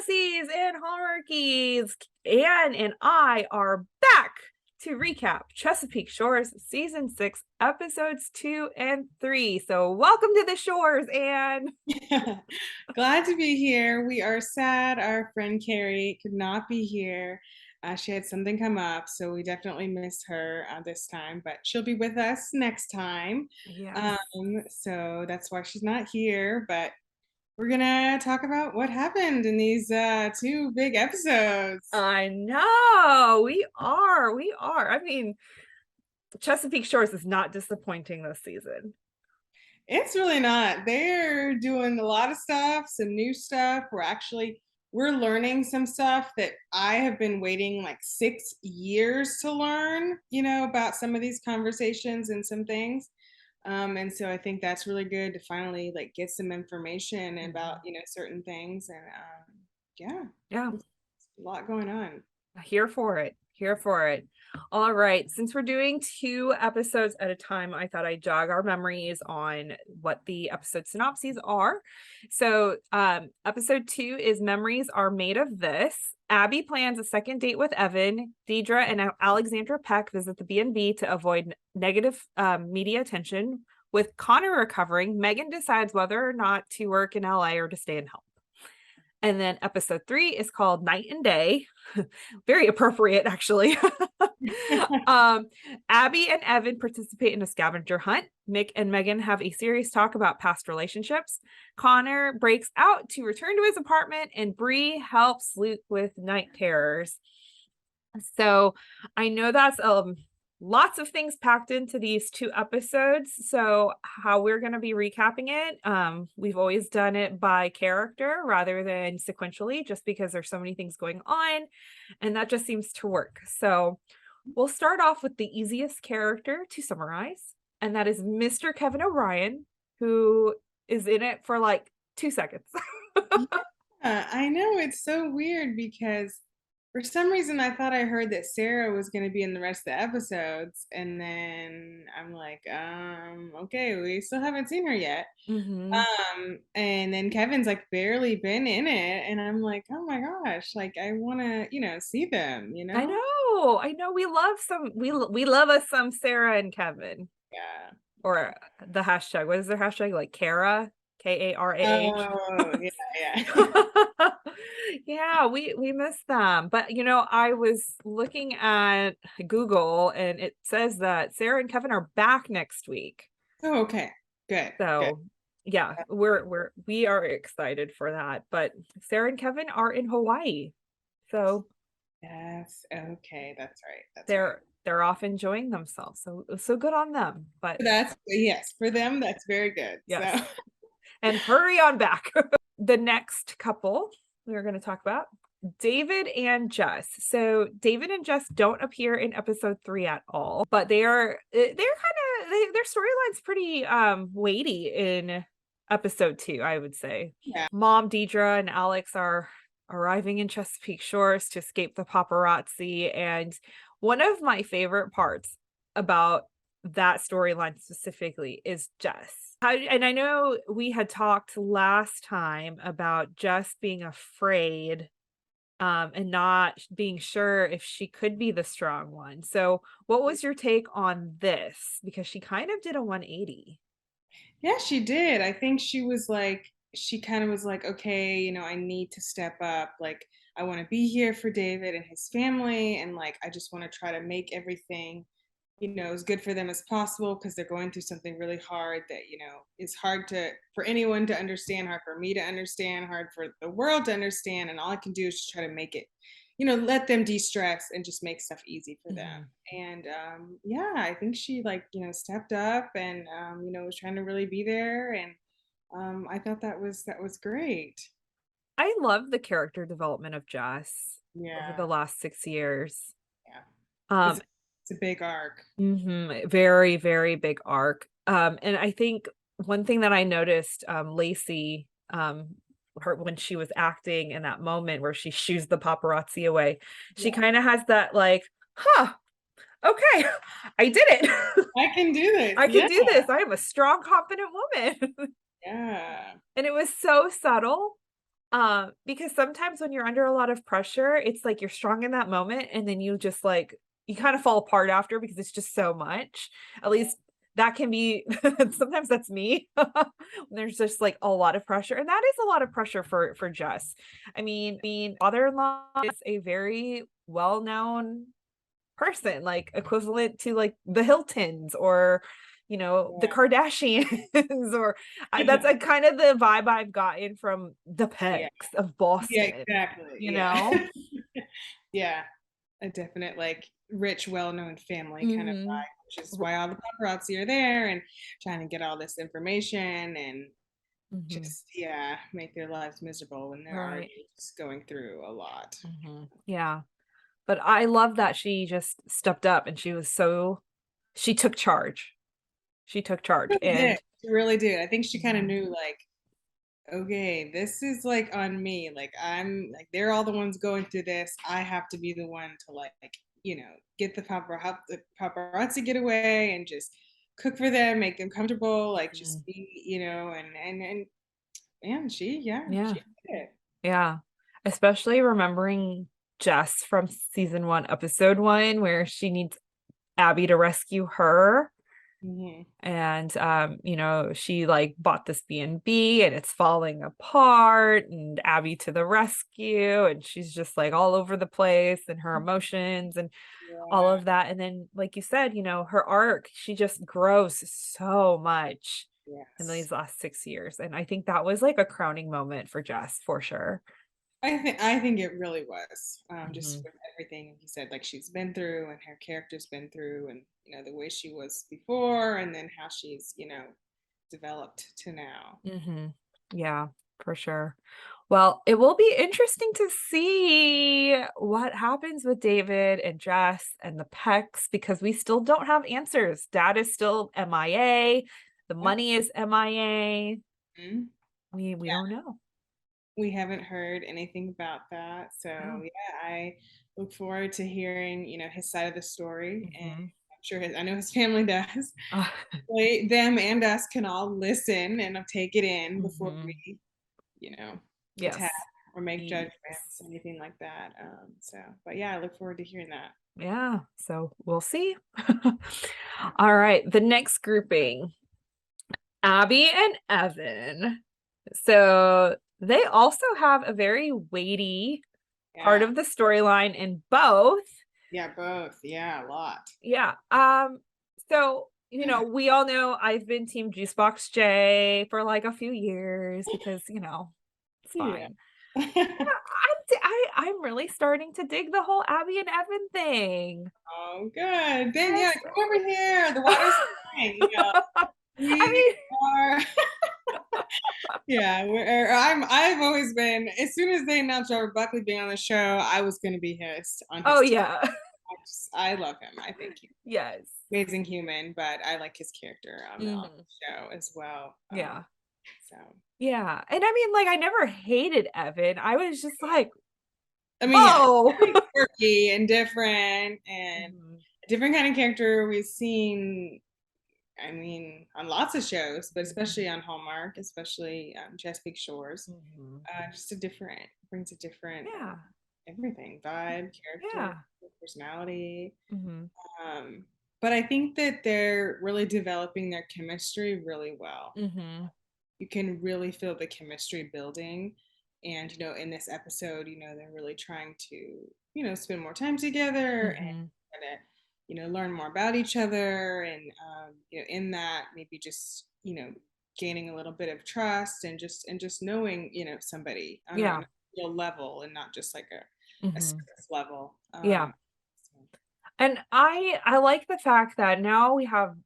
Hallowsies and Hallmarkies. Ann and I are back to recap Chesapeake Shores Season 6, Episodes 2 and 3. So welcome to the Shores, Ann. Glad to be here. We are sad our friend Carrie could not be here. She had something come up, so we definitely missed her this time, but she'll be with us next time. Yes. So that's why she's not here, but we're gonna talk about what happened in these two big episodes. I know. We are. We are. I mean, Chesapeake Shores is not disappointing this season. It's really not. They're doing a lot of stuff, some new stuff. We're learning some stuff that I have been waiting like 6 years to learn, about some of these conversations and some things. And so I think that's really good to finally like get some information about, certain things. And yeah, Yeah. there's a lot going on. Here for it. Here for it. All right. Since we're doing 2 episodes at a time, I thought I'd jog our memories on what the episode synopses are. So, episode 2 is Memories Are Made of This. Abby plans a second date with Evan. Deidre and Alexandra Peck visit the B&B to avoid negative media attention. With Connor recovering, Megan decides whether or not to work in LA or to stay and help. And then episode 3 is called Night and Day. Very appropriate, actually. Abby and Evan participate in a scavenger hunt. Mick and Megan have a serious talk about past relationships. Connor breaks out to return to his apartment, and Bree helps Luke with night terrors. So I know that's lots of things packed into these 2 episodes. So how we're going to be recapping it, we've always done it by character rather than sequentially, just because there's so many things going on, and that just seems to work. So we'll start off with the easiest character to summarize, and that is Mr. Kevin O'Brien, who is in it for like 2 seconds. Yeah, I know it's so weird because for some reason I thought I heard that Sarah was going to be in the rest of the episodes, and then I'm like, okay, we still haven't seen her yet. Mm-hmm. And then Kevin's like barely been in it, and I'm like, oh my gosh, like I want to, see them. I know. We love us some Sarah and Kevin. Yeah. Or the hashtag. What is their hashtag? Like Kara, Karaah. Oh, yeah, yeah. Yeah, we miss them. But I was looking at Google, and it says that Sarah and Kevin are back next week. Oh, okay. Good. Good. So yeah, we are excited for that. But Sarah and Kevin are in Hawaii. So Yes. Okay. That's right. That's right. they're off enjoying themselves. So good on them. But That's yes, for them, that's very good. yes. So And hurry on back. The next couple we're going to talk about, David and Jess. So David and Jess don't appear in episode 3 at all, but they're kind of their storyline's pretty weighty in episode 2, I would say. yeah. Mom Deidre and Alex are arriving in Chesapeake Shores to escape the paparazzi, and one of my favorite parts about that storyline specifically is Jess. And I know we had talked last time about Jess being afraid and not being sure if she could be the strong one. So what was your take on this? Because she kind of did a 180. Yeah, she did. I think she kind of was like, okay, I need to step up. Like, I want to be here for David and his family. And like, I just want to try to make everything, as good for them as possible because they're going through something really hard that, is hard for anyone to understand, hard for me to understand, hard for the world to understand. And all I can do is just try to make it, let them de-stress and just make stuff easy for them. And yeah, I think she like, stepped up and was trying to really be there. And I thought that was great. I love the character development of Jess over the Yeah. last 6 years. Yeah. Um, It's a big arc. very, very big arc. And I think one thing that I noticed, Lacey, her when she was acting in that moment where she shoos the paparazzi away, she Yeah. kind of has that like, huh, okay, I did it. I can do this. I can Yeah. do this. I am a strong, confident woman. Yeah. And it was so subtle. Because sometimes when you're under a lot of pressure, it's like you're strong in that moment and then you just like you kind of fall apart after because it's just so much. At Yeah. least that can be sometimes that's me. When there's just like a lot of pressure. And that is a lot of pressure for Jess. I mean, father-in-law is a very well-known person, like equivalent to like the Hiltons or the Kardashians or that's Yeah. a kind of the vibe I've gotten from the Yeah. Pecks of Yeah, Boston, exactly. you Yeah. know? Yeah. A definite like rich, well-known family kind of Mhm. vibe, which is why all the paparazzi are there and trying to get all this information and Mhm. just make their lives miserable when they're Right. already just going through a lot. Mhm. Yeah. But I love that she just stepped up and she took charge. She took charge Really did. and She really did. I think she kind of Mhm. knew like, okay, this is like on me. Like I'm like they're all the ones going through this. I have to be the one to like, get help the paparazzi get away and just cook for them, make them comfortable, like Mhm. just be, and man, Yeah. she did it. Yeah. Especially remembering Jess from season 1, episode 1, where she needs Abby to rescue her. Hmm. And she like bought this B&B and it's falling apart and Abby to the rescue and she's just like all over the place and her emotions and all Yeah. of that. And then, like you said, her arc, she just grows so much in Yes. these last 6 years. And I think that was like a crowning moment for Jess for sure. I think it really was, just Mhm. with everything he said, like she's been through and her character's been through, and the way she was before, and then how she's developed to now. Mhm. Yeah, for sure. Well, it will be interesting to see what happens with David and Jess and the Pecks because we still don't have answers. Dad is still MIA. The Yep. money is MIA. Mhm. We Yeah, don't know. we haven't heard anything about that, so No. yeah, I look forward to hearing his side of the story, and Mhm. I'm sure I know his family does. Uh, Them and us can all listen and take it in before mhm. we you know, attack Yes. or make judgments, Yes. anything like that. But yeah, I look forward to hearing that. Yeah. So we'll see. All right. The next grouping, Abby and Evan. So they also have a very weighty part Yeah. of the storyline in both. Yeah, both. Yeah, a lot. Yeah. So we all know I've been team Juicebox J for like a few years because it's Yeah. fine. I'm really starting to dig the whole Abby and Evan thing. Oh, good. Then yeah, Yes. come over here. The water's fine. I We mean, are. Yeah, I've always been. As soon as they announced Robert Buckley being on the show, I was going to be on oh his team. yeah. I love him. I think he's Yes. an amazing human, but I like his character on Mhm. the show as well. Yeah. So Yeah. And I mean, like, I never hated Evan. I was just like, I mean, yeah, whoa. definitely quirky and different and Mhm. a different kind of character we've seen, I mean, on lots of shows, but Mhm. especially on Hallmark, especially Chesapeake Shores. Mhm. Just brings a different Yeah. everything, vibe, character, Yeah. personality. Mhm. Um, but I think that they're really developing their chemistry really well. Mhm. You can really feel the chemistry building. And, in this episode, they're really trying to, spend more time together and Mhm. kind of, learn more about each other. And, in that, maybe just, gaining a little bit of trust and just knowing, somebody on Yeah. a real level and not just like a Mhm. surface level. Yeah. So, And I like the fact that now we have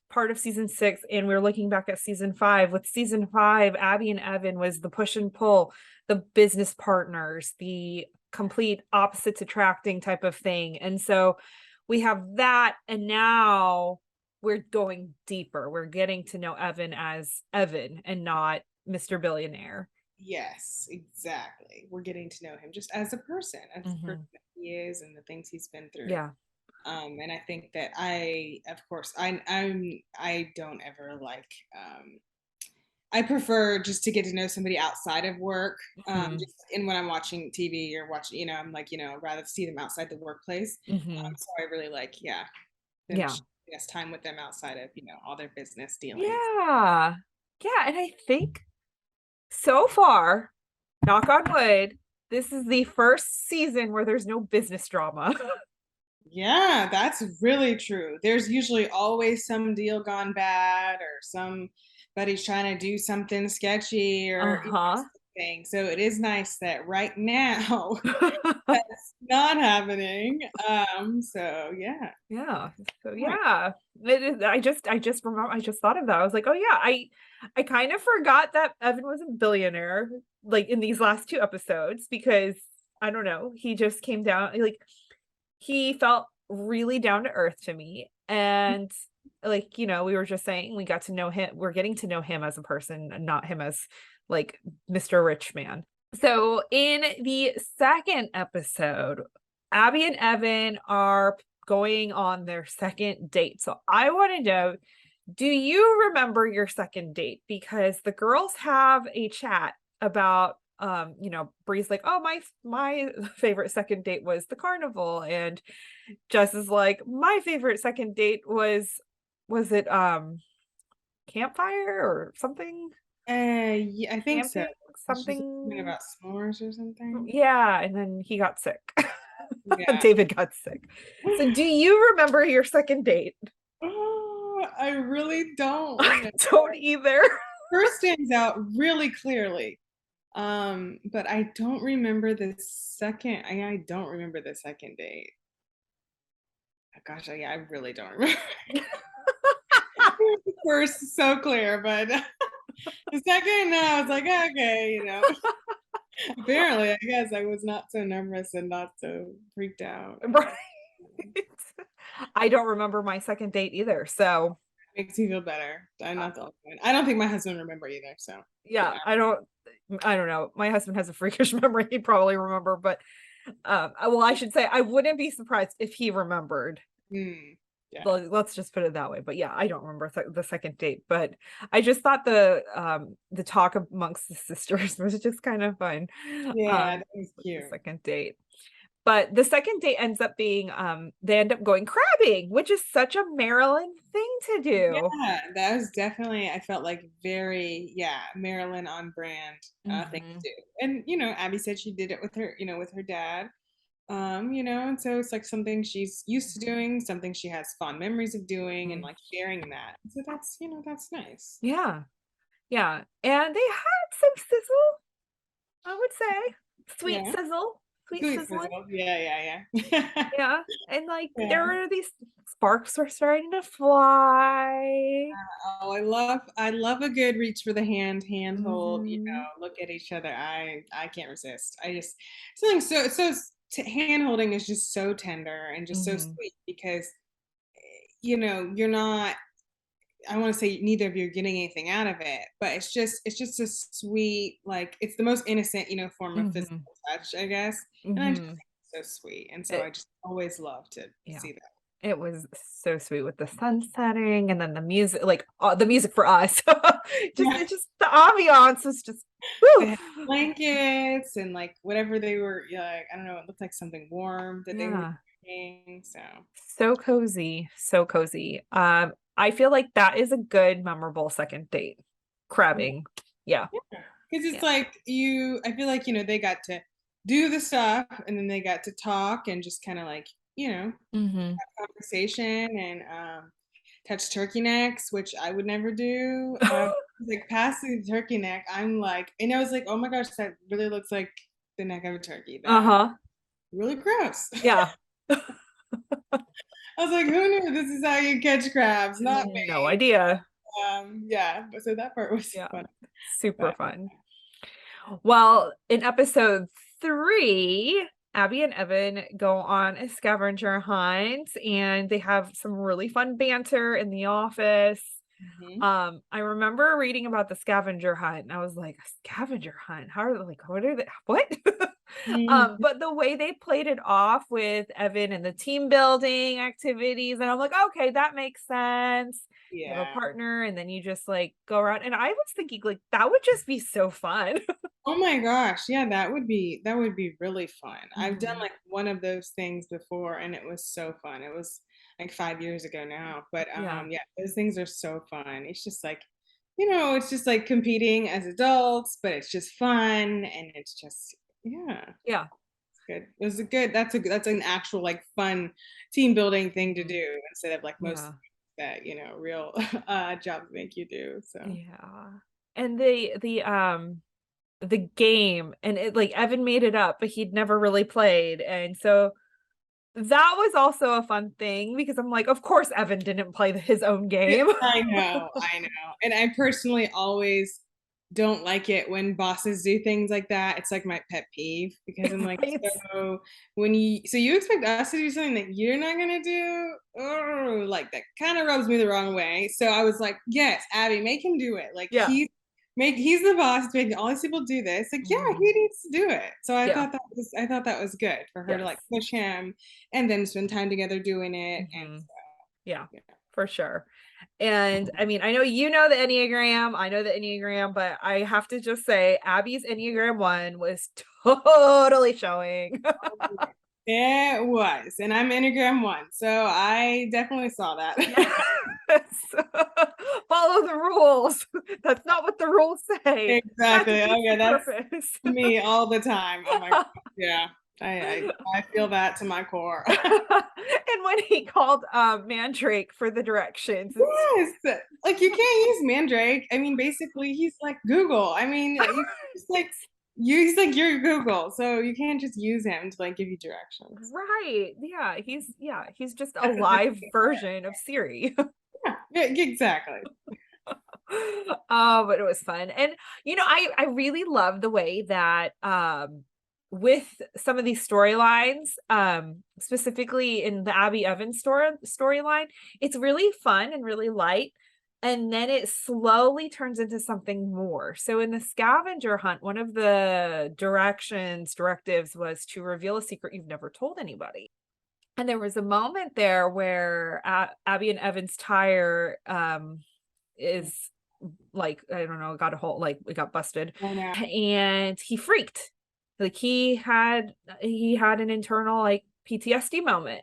part of season 6 and we're looking back at season 5. With season 5, Abby and Evan was the push and pull, the business partners, the complete opposites attracting type of thing. And so we have that, and now we're going deeper. We're getting to know Evan as Evan and not Mr. Billionaire. yes, exactly. We're getting to know him just as the person Mhm. that he is and the things he's been through. Yeah. And I think that of course, I don't ever like I prefer just to get to know somebody outside of work. Mhm. Just and when I'm watching TV or watching, I'm like, rather see them outside the workplace. Mhm. So I really like, them Yeah. yes, time with them outside of, all their business dealings. Yeah. Yeah, and I think so far, knock on wood, this is the first season where there's no business drama. Yeah, that's really true. There's usually always some deal gone bad or somebody's trying to do something sketchy or Uh-huh. something. So it is nice that right now that's not happening. So yeah. Yeah. So Right. yeah. It is, I just remember I just thought of that. I was like, oh yeah, I kind of forgot that Evan was a billionaire like in these last two episodes because I don't know, he just came down like he felt really down to earth to me. And like, we were just saying we got to know him, we're getting to know him as a person and not him as like Mr. Rich Man. So in the second episode, Abby and Evan are going on their second date. So I want to know, do you remember your second date? Because the girls have a chat about Bree's like, oh, my favorite second date was the carnival, and Jess is like, my favorite second date was it campfire or something? Yeah, I think so. Camping, She's something something. about s'mores or something. Yeah, and then he got sick. Yeah. David got sick. So do you remember your second date? Oh, I really don't I remember. don't either. First stands out really clearly. But I don't remember the second. I don't remember the second date. Gosh, yeah, I really don't remember. The first is so clear, but the second, no, I was like, okay, Apparently, I guess I was not so nervous and not so freaked out. Right. I don't remember my second date either. So Makes me feel better. I'm uh, not the only one. I don't think my husband remember either. So yeah, yeah. I don't know. My husband has a freakish memory. He'd probably remember, but well, I should say I wouldn't be surprised if he remembered. Hmm. Yeah. Let's just put it that way. But yeah, I don't remember the second date, but I just thought the talk amongst the sisters was just kind of fun. Yeah, that was With the cute. second date. But the second date ends up being they end up going crabbing, which is such a Maryland thing to do. Yeah, that was definitely, I felt like very, Marilyn on brand thing Hmm. to do. And, Abby said she did it with her, with her dad. And so it's like something she's used to doing, something she has fond memories of doing and like sharing that. So that's nice. Yeah. Yeah. And they had some sizzle, I would say. Sweet Yeah. sizzle. Sweet Sweet sizzling. sizzle. Yeah. Yeah. And like there Yeah. were these sparks were starting to fly. Oh, I love a good reach for the handhold, Hmm. look at each other. I can't resist. I just something hand holding is just so tender and just so Hmm. sweet because you're not, I want to say neither of you are getting anything out of it, but it's just a sweet, like it's the most innocent, form of physical Hmm. touch, I guess. And I just Hmm. think it's so sweet. And so I It, just always love to yeah. see that. It was so sweet with the sun setting and then the music, like the music for us. Yeah. Just the ambiance was just They woo. had blankets and like whatever they were, like, I don't know, it looked like something warm that they were Yeah. drinking. So So cozy. So cozy. I feel like that is a good memorable second date. yeah, Crabbing. Yeah. because it's Yeah. like I feel like they got to do the stuff and then they got to talk and just kind of like Hmm. conversation and touch turkey necks, which I would never do. Like past the turkey neck, I'm like, and I was like, oh my gosh, that really looks like the neck of a turkey. That Uh-huh. really gross. Yeah. I was like, who knew this is how you catch crabs? Not No me. idea. Yeah, but so that part was Yeah. fun. Super But fun. Well, in episode 3, Abby and Evan go on a scavenger hunt and they have some really fun banter in the office. mhm. I remember reading about the scavenger hunt and I was like, a scavenger hunt? How are they like, what are they what? Mhm. But the way they played it off with Evan and the team building activities, and I'm like, okay, that makes sense. You have a Yeah. partner, and then you just like go around. And I was thinking like that would just be so fun. Oh my gosh. Yeah, that would be really fun. I've done Mhm. like one of those things before and it was so fun. It was like 5 years ago now. But Yeah. yeah, those things are so fun. It's just like, you know, it's just like competing as adults, but it's just fun and it's just yeah, Yeah. it's good. It was a good that's an actual like fun team building thing to Mhm. do instead of like most Yeah. that, you know, real jobs make you do. So Yeah. And the game, and it like Evan made it up, but he'd never really played. And so that was also a fun thing because I'm like, of course Evan didn't play his own yeah, game. I know. And I personally always don't like it when bosses do things like that. It's like my pet peeve because I'm like, Right? so so you expect us to do something that you're not gonna do? Oh, like that kind of rubs me the wrong way. So I was like, yes, Abby, make him do it. Like Yeah. he's the boss, he's making all these people do this. Like, yeah, Mhm. he needs to do it. So Yeah. I thought that was good for her to Yes. like push him and then spend time together doing it. And Mhm. Yeah, so, for sure. And I mean, I know you know the Enneagram, I know the Enneagram, but I have to just say Abby's Enneagram 1 was totally showing. it was, and I'm Enneagram 1, so I definitely saw that. Yes. Follow the rules. That's not what the rules say. That Exactly. defeats Okay, the that's purpose. me all the time. Oh my God. Yeah, I feel that to my core. And when he called Mandrake for the directions, it's Yes, like you can't use Mandrake. I mean, basically, he's like Google. I mean, you just like he's like your Google, so you can't just use him to like give you directions. right. Yeah, he's just a live version of Siri. Yeah, exactly. Oh, but it was fun. And I really love the way that with some of these storylines, specifically in the Abby Evans storyline, it's really fun and really light. And then it slowly turns into something more. So in the scavenger hunt, one of the directives was to reveal a secret you've never told anybody. And there was a moment there where Abby and Evan's tire is like, I don't know, got a whole like it got busted, I know. and he freaked. Like he had an internal like PTSD moment.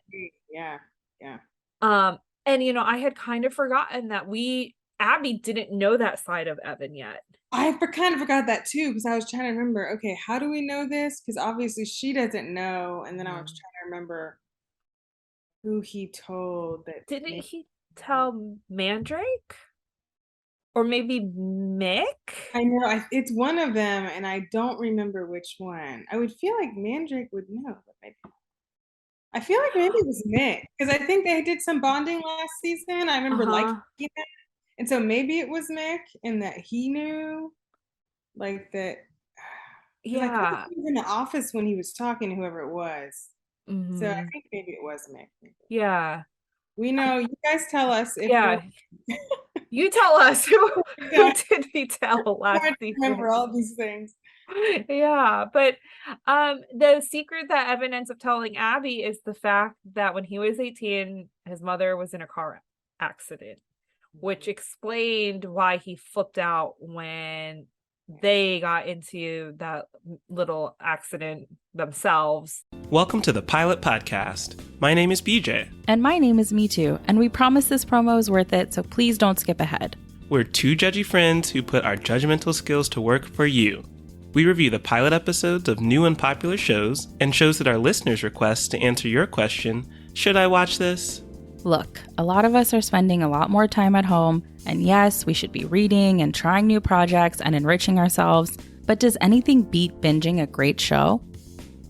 Yeah, yeah. Um and I had kind of forgotten that Abby didn't know that side of Evan yet. Kind of forgot that too because I was trying to remember. Okay, how do we know this? Because obviously she doesn't know, and then I was Mhm. trying to remember who he told that Didn't made. he tell Mandrake? Or maybe Mick? I know it's one of them, and I don't remember which one. I would feel like Mandrake would know, but I feel like maybe it was Mick because I think they did some bonding last season. I remember liking Uh-huh. it, and so maybe it was Mick, and that he knew, like that, because I think Yeah. he was in the office when he was talking to whoever it was. So I Hmm. think maybe it was Mick. Yeah. We know. You guys tell us if you're Yeah. You tell us who yeah, did he tell last trying to season? remember all these things. Yeah, but the secret that Evan ends up telling Abby is the fact that when he was 18, his mother was in a car accident, which explained why he flipped out when they got into that little accident themselves. Welcome to the Pilot Podcast. My name is BJ. And my name is Me Too, and we promise this promo is worth it, so please don't skip ahead. We're two judgy friends who put our judgmental skills to work for you. We review the pilot episodes of new and popular shows and shows that our listeners request to answer your question, should I watch this? Look, a lot of us are spending a lot more time at home, and yes, we should be reading and trying new projects and enriching ourselves, but does anything beat binging a great show?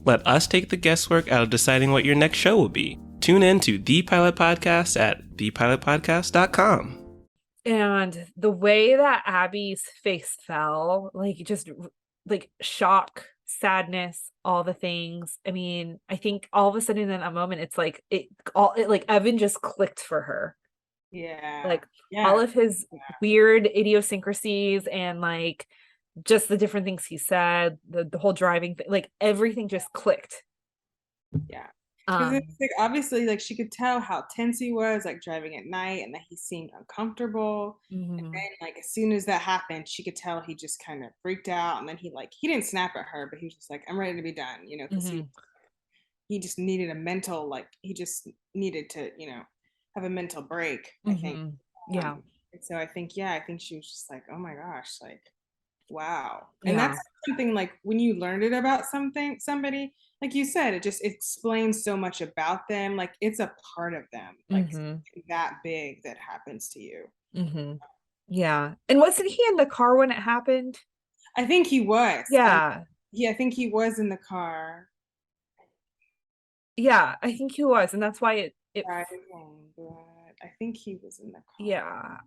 Let us take the guesswork out of deciding what your next show will be. Tune in to The Pilot Podcast at thepilotpodcast.com. And the way that Abby's face fell, like just like shock, sadness, all the things. I mean, I think all of a sudden in that moment, it's like it like Evan just clicked for her. Yeah. Like Yeah. all of his weird idiosyncrasies and like just the different things he said, the whole driving thing, like everything just clicked. Yeah. Because Um, it's like obviously like she could tell how tense he was, like driving at night, and that he seemed uncomfortable. And mhm, then like as soon as that happened, she could tell he just kind of freaked out. And then he didn't snap at her, but he was just like, I'm ready to be done, because mhm, he just needed a mental, like he just needed to, have a mental break, I think. mhm. Yeah, And so I think, yeah, I think she was just like, oh my gosh, like, wow. And yeah. that's something like when you learned it about somebody, like you said, it just explains so much about them. Like it's a part of them, like Mhm, that big that happens to you. mhm. Yeah. And wasn't he in the car when it happened? I think he was. Yeah. Yeah, I think he was in the car. Yeah, I think he was, and that's why it Driving, but I think he was in the car. yeah.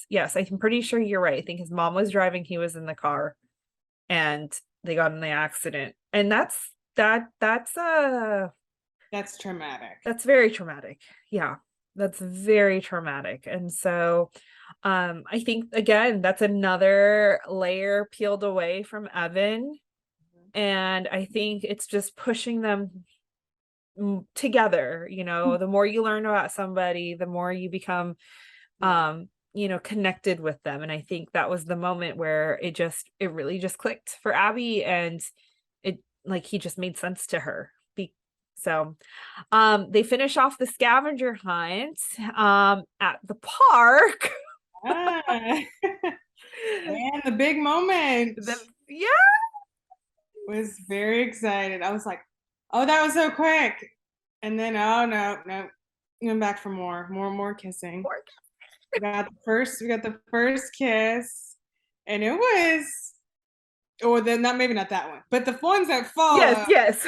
Yes, I'm pretty sure you're right. I think his mom was driving, he was in the car, and they got in the accident. And That's traumatic. that's very traumatic. Yeah. That's very traumatic. And so I think again, that's another layer peeled away from Evan. And I think it's just pushing them together. The more you learn about somebody, the more you become Yeah. connected with them. And I think that was the moment where it really just clicked for Abby, and it, like, he just made sense to her. So they finish off the scavenger hunt at the park. Ah. And the big moment. Yeah. Was very excited. I was like, oh, that was so quick. And then, oh no, went back for more kissing. We got the first kiss, and it was, or then not maybe not that one, but the ones that Yes, followed, yes.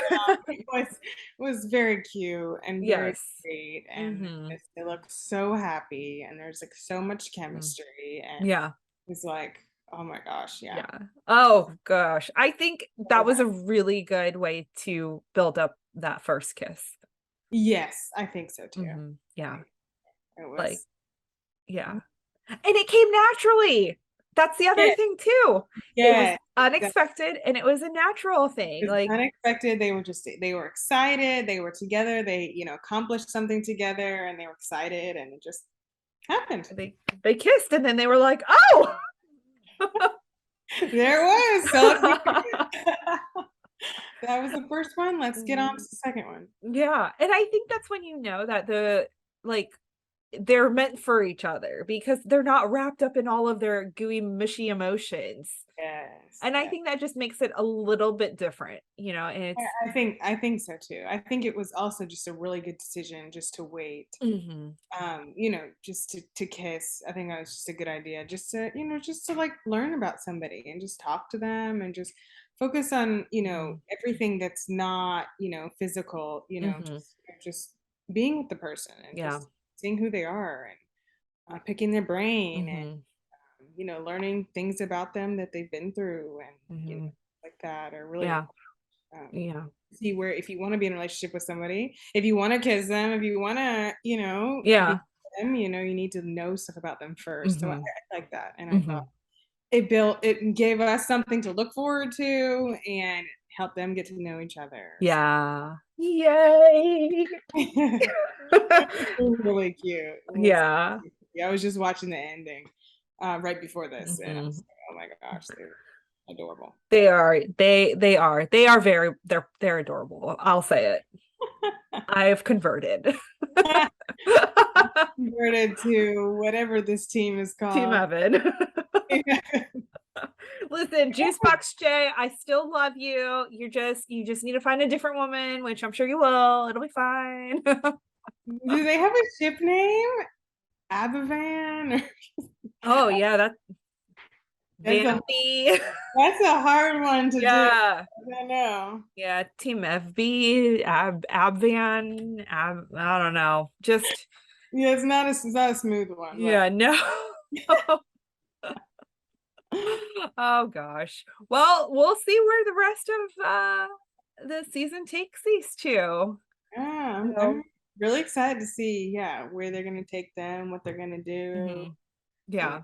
was very cute and very Yes. sweet, and Mhm. they look so happy, and there's like so much chemistry, and Yeah. it's like, oh my gosh, yeah. Yeah. Oh gosh. I think that was a really good way to build up that first kiss. Yes, I think so too. Yeah. It Like, was. yeah. And it came naturally. That's the other Yeah, thing too. It was yeah. unexpected and it was a natural thing. It was Like, unexpected. They were excited. They were together. They, accomplished something together, and they were excited, and it just happened. they kissed and then they were like, "Oh." There it was. That was the first one. Let's get on to the second one. Yeah. And I think that's when you know that like they're meant for each other because they're not wrapped up in all of their gooey, mushy emotions. Yes. And I Yes. think that just makes it a little bit different, and it's I think so too. I think it was also just a really good decision just to wait. Mhm. Just to kiss. I think that was just a good idea. Just to like learn about somebody and just talk to them and just focus on, Mhm. everything that's not, physical, Mhm. just being with the person and Yeah. just seeing who they are and picking their brain and Mhm. learning things about them that they've been through and Mhm. like that are really Yeah. um, Yeah. see where if you want to be in a relationship with somebody, if you want to kiss them, if you want to, be Yeah. with them, you need to know stuff about them first. So I Mhm. like that, and I thought Mhm. it gave us something to look forward to and help them get to know each other. So Yeah. Yay. it was really cute. It was, Yeah. yeah, I was just watching the ending right before this, and I was Mhm. like, oh my gosh, they're adorable. They are they're adorable. I'll say it. I've converted. Converted to whatever this team is Team called. Evan. Listen, Juicebox J, I still love you. You just need to find a different woman, which I'm sure you will. It'll be fine. Do they have a ship name? Abavan? Oh yeah, that's That's a Vanity. that's a hard one to do. Yeah. I don't know. Yeah, Team FB, Abvan, I don't know. Just Yeah, it's not a smooth one, but yeah, no. Oh gosh. Well, we'll see where the rest of the season takes these two. yeah, I'm, So, I'm really excited to see, yeah, where they're gonna take them, what they're gonna do, mhm. you know, Yeah.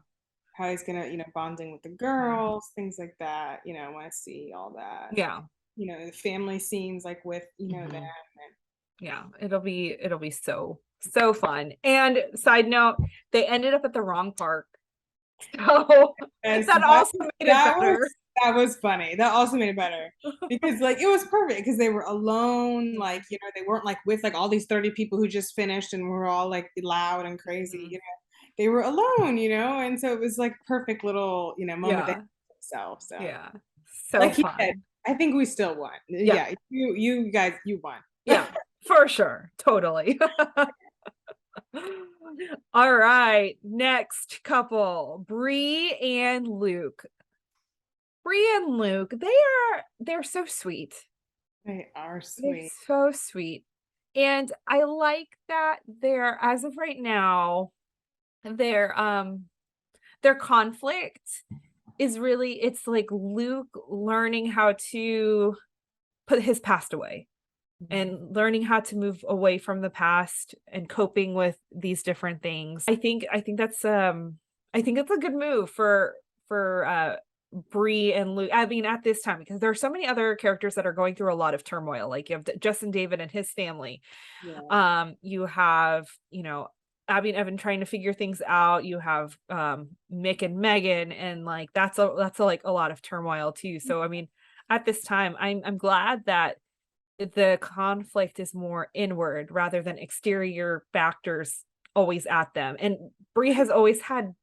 how he's gonna, bonding with the girls, things like that. I want to see all that. Yeah. The family scenes like with, them Mhm. Yeah, it'll be so fun. And side note, they ended up at the wrong park. So Yes, that also made it better. that was funny. That also made it better because like it was perfect because they were alone. Like, you know, they weren't like with like all these 30 people who just finished and were all like loud and crazy. Mhm. You know, they were alone. You know, and so it was like perfect little, you know, moment Yeah. themselves. So Yeah. So like you said, fun. I think we still won. Yeah. Yeah, you guys, you won. Yeah, for sure. Totally. All right. Next couple, Bree and Luke. Bree and Luke, they're so sweet. They are They're sweet. so sweet. And I like that they're, as of right now, their conflict is really, it's like Luke learning how to put his past away and learning how to move away from the past and coping with these different things. I think it's a good move for Bree and Luke. I mean, at this time, because there are so many other characters that are going through a lot of turmoil. Like you have Jess and David and his family. Yeah. You have, you know, Abby and Evan trying to figure things out. You have Mick and Megan, and like that's like a lot of turmoil too. So I mean, at this time, I'm glad that the conflict is more inward rather than exterior factors always at them. And Bree has always had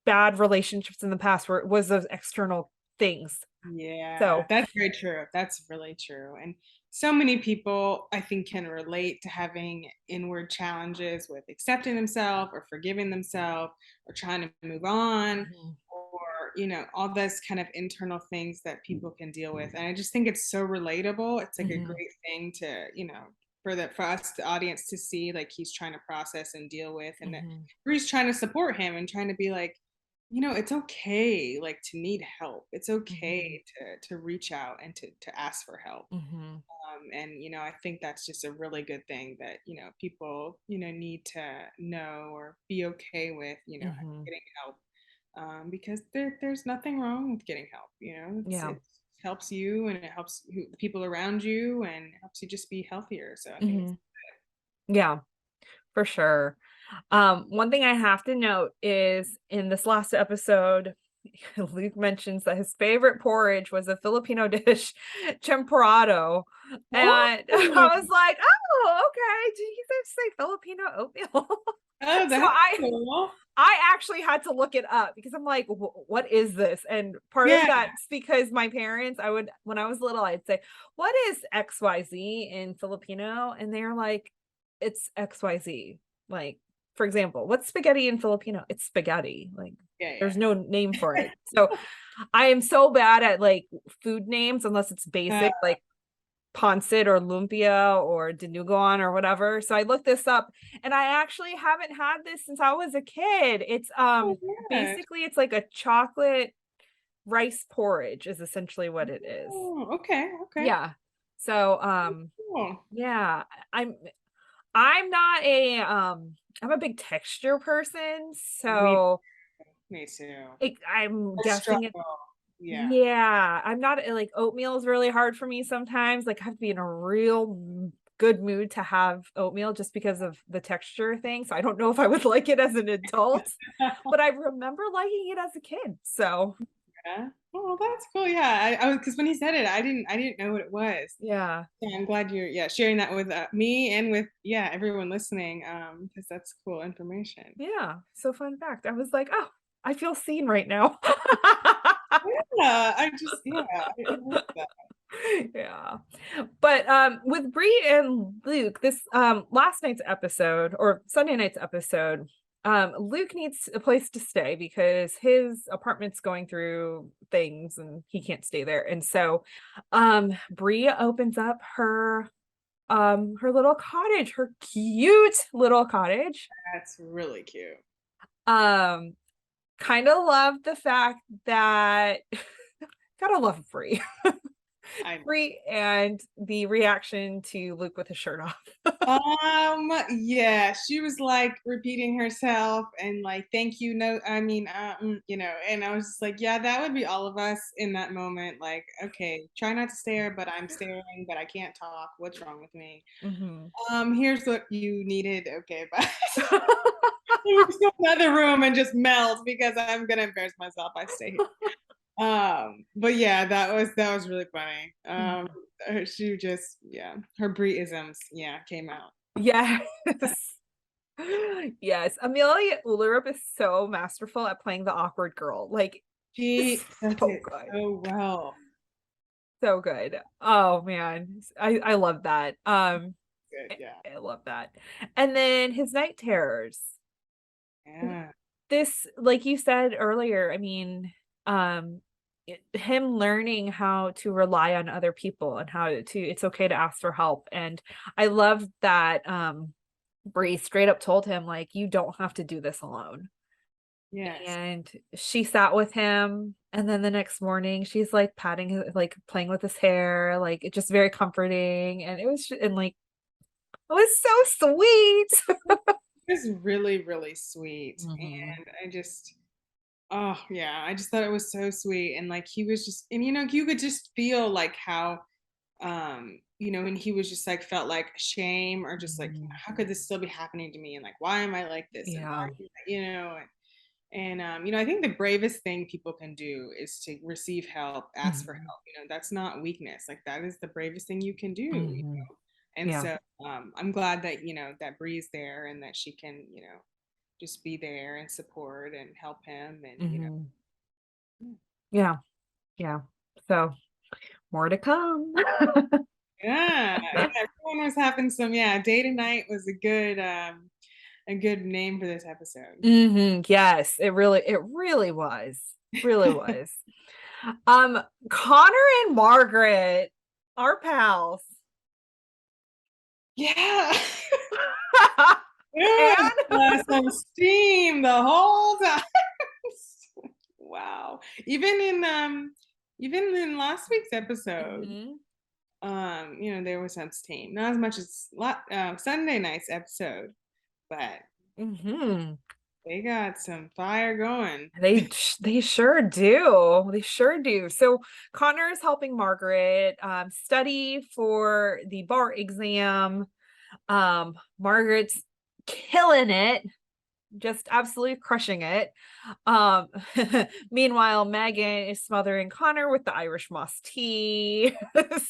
bad relationships in the past where it was those external things. Yeah, So that's very true. That's really true. And so many people, I think, can relate to having inward challenges with accepting themselves or forgiving themselves or trying to move on or, you know, all this kind of internal things that people can deal with. And I just think it's so relatable. It's like a great thing to, you know, for us, the audience to see like he's trying to process and deal with and that Bree's trying to support him and trying to be like, you know, it's okay like to need help. It's okay to reach out and to ask for help. And you know, I think that's just a really good thing that, you know, people, you know, need to know or be okay with, you know, getting help. Because there's nothing wrong with getting help, you know. yeah. It helps you and it helps the people around you and it helps you just be healthier. So I think it's Yeah, for sure. One thing I have to note is in this last episode, Luke mentions that his favorite porridge was a Filipino dish, champorado. And I oh, was like, oh, okay. Did he just say Filipino oatmeal? oh, So that's cool. I actually had to look it up because I'm like, what is this? And part of Yeah. that's because my parents, when I was little, I'd say, what is XYZ in Filipino? And they're like, it's XYZ. Like, for example, what's spaghetti in Filipino? It's spaghetti. Like, Yeah, there's no name for it. So I am so bad at like food names unless it's basic, like pancit or lumpia or dinuguan or whatever. So I looked this up and I actually haven't had this since I was a kid. It's oh, yeah. basically it's like a chocolate rice porridge is essentially what it is. Oh, okay, okay. Yeah. So Cool. yeah, I'm not a I'm a big texture person, so Me too. I'm I guessing it. struggle. Yeah. Yeah, I'm not like oatmeal is really hard for me sometimes. Like I have to be in a real good mood to have oatmeal just because of the texture thing. So I don't know if I would like it as an adult, but I remember liking it as a kid. So Yeah. Oh, that's cool. Yeah, I was because when he said it, I didn't know what it was. yeah. Yeah, I'm glad you're sharing that with me and with everyone listening because that's cool information. Yeah. So fun fact. I was like, oh, I feel seen right now. Yeah, I just I love that. Yeah. But with Bree and Luke, this last night's episode or Sunday night's episode, Luke needs a place to stay because his apartment's going through things and he can't stay there. And so Bree opens up her little cottage, her cute little cottage. That's really cute. Kind of love the fact that gotta love Bree. Bree and the reaction to Luke with his shirt off. Yeah, she was like repeating herself and like, thank you, no, I mean, and I was just like, yeah, that would be all of us in that moment. Like, okay, try not to stare, but I'm staring, but I can't talk. What's wrong with me? Here's what you needed. Okay, bye. Let's go to another room and just melt because I'm gonna embarrass myself. I stay here. But yeah, that was really funny. She just, yeah, her Brie-isms, came out. Yes. Yes. Amelia Ullerup is so masterful at playing the awkward girl. Like, She does so it good. so well. So good. Oh man. I love that. Good, yeah. I love that. And then his night terrors. Yeah. This, like you said earlier, I mean, him learning how to rely on other people and how to, it's okay to ask for help. And I love that Bree straight up told him, like, you don't have to do this alone. Yes. And she sat with him, and then the next morning she's like patting his, like playing with his hair, like it's just very comforting. And it was and like it was so sweet. It was really, really sweet. And I just, oh yeah, I just thought it was so sweet. And like he was just, and you could just feel like how and he was just like felt like shame or just like, how could this still be happening to me? And like, why am I like this? And why, I think the bravest thing people can do is to receive help, ask for help. That's not weakness. Like that is the bravest thing you can do. And so I'm glad that, that Bree's there and that she can, just be there and support and help him and, Yeah. So more to come. Yeah, everyone was having some, day to night was a good name for this episode. Yes, it really was. Really was. Connor and Margaret, our pals. Yeah. Some steam the whole time. Wow. Even in last week's episode, there was some steam. Not as much as Sunday night's episode, but they got some fire going. They sure do. They sure do. So Connor is helping Margaret study for the bar exam. Margaret's killing it, just absolutely crushing it. Meanwhile, Megan is smothering Connor with the Irish moss tea.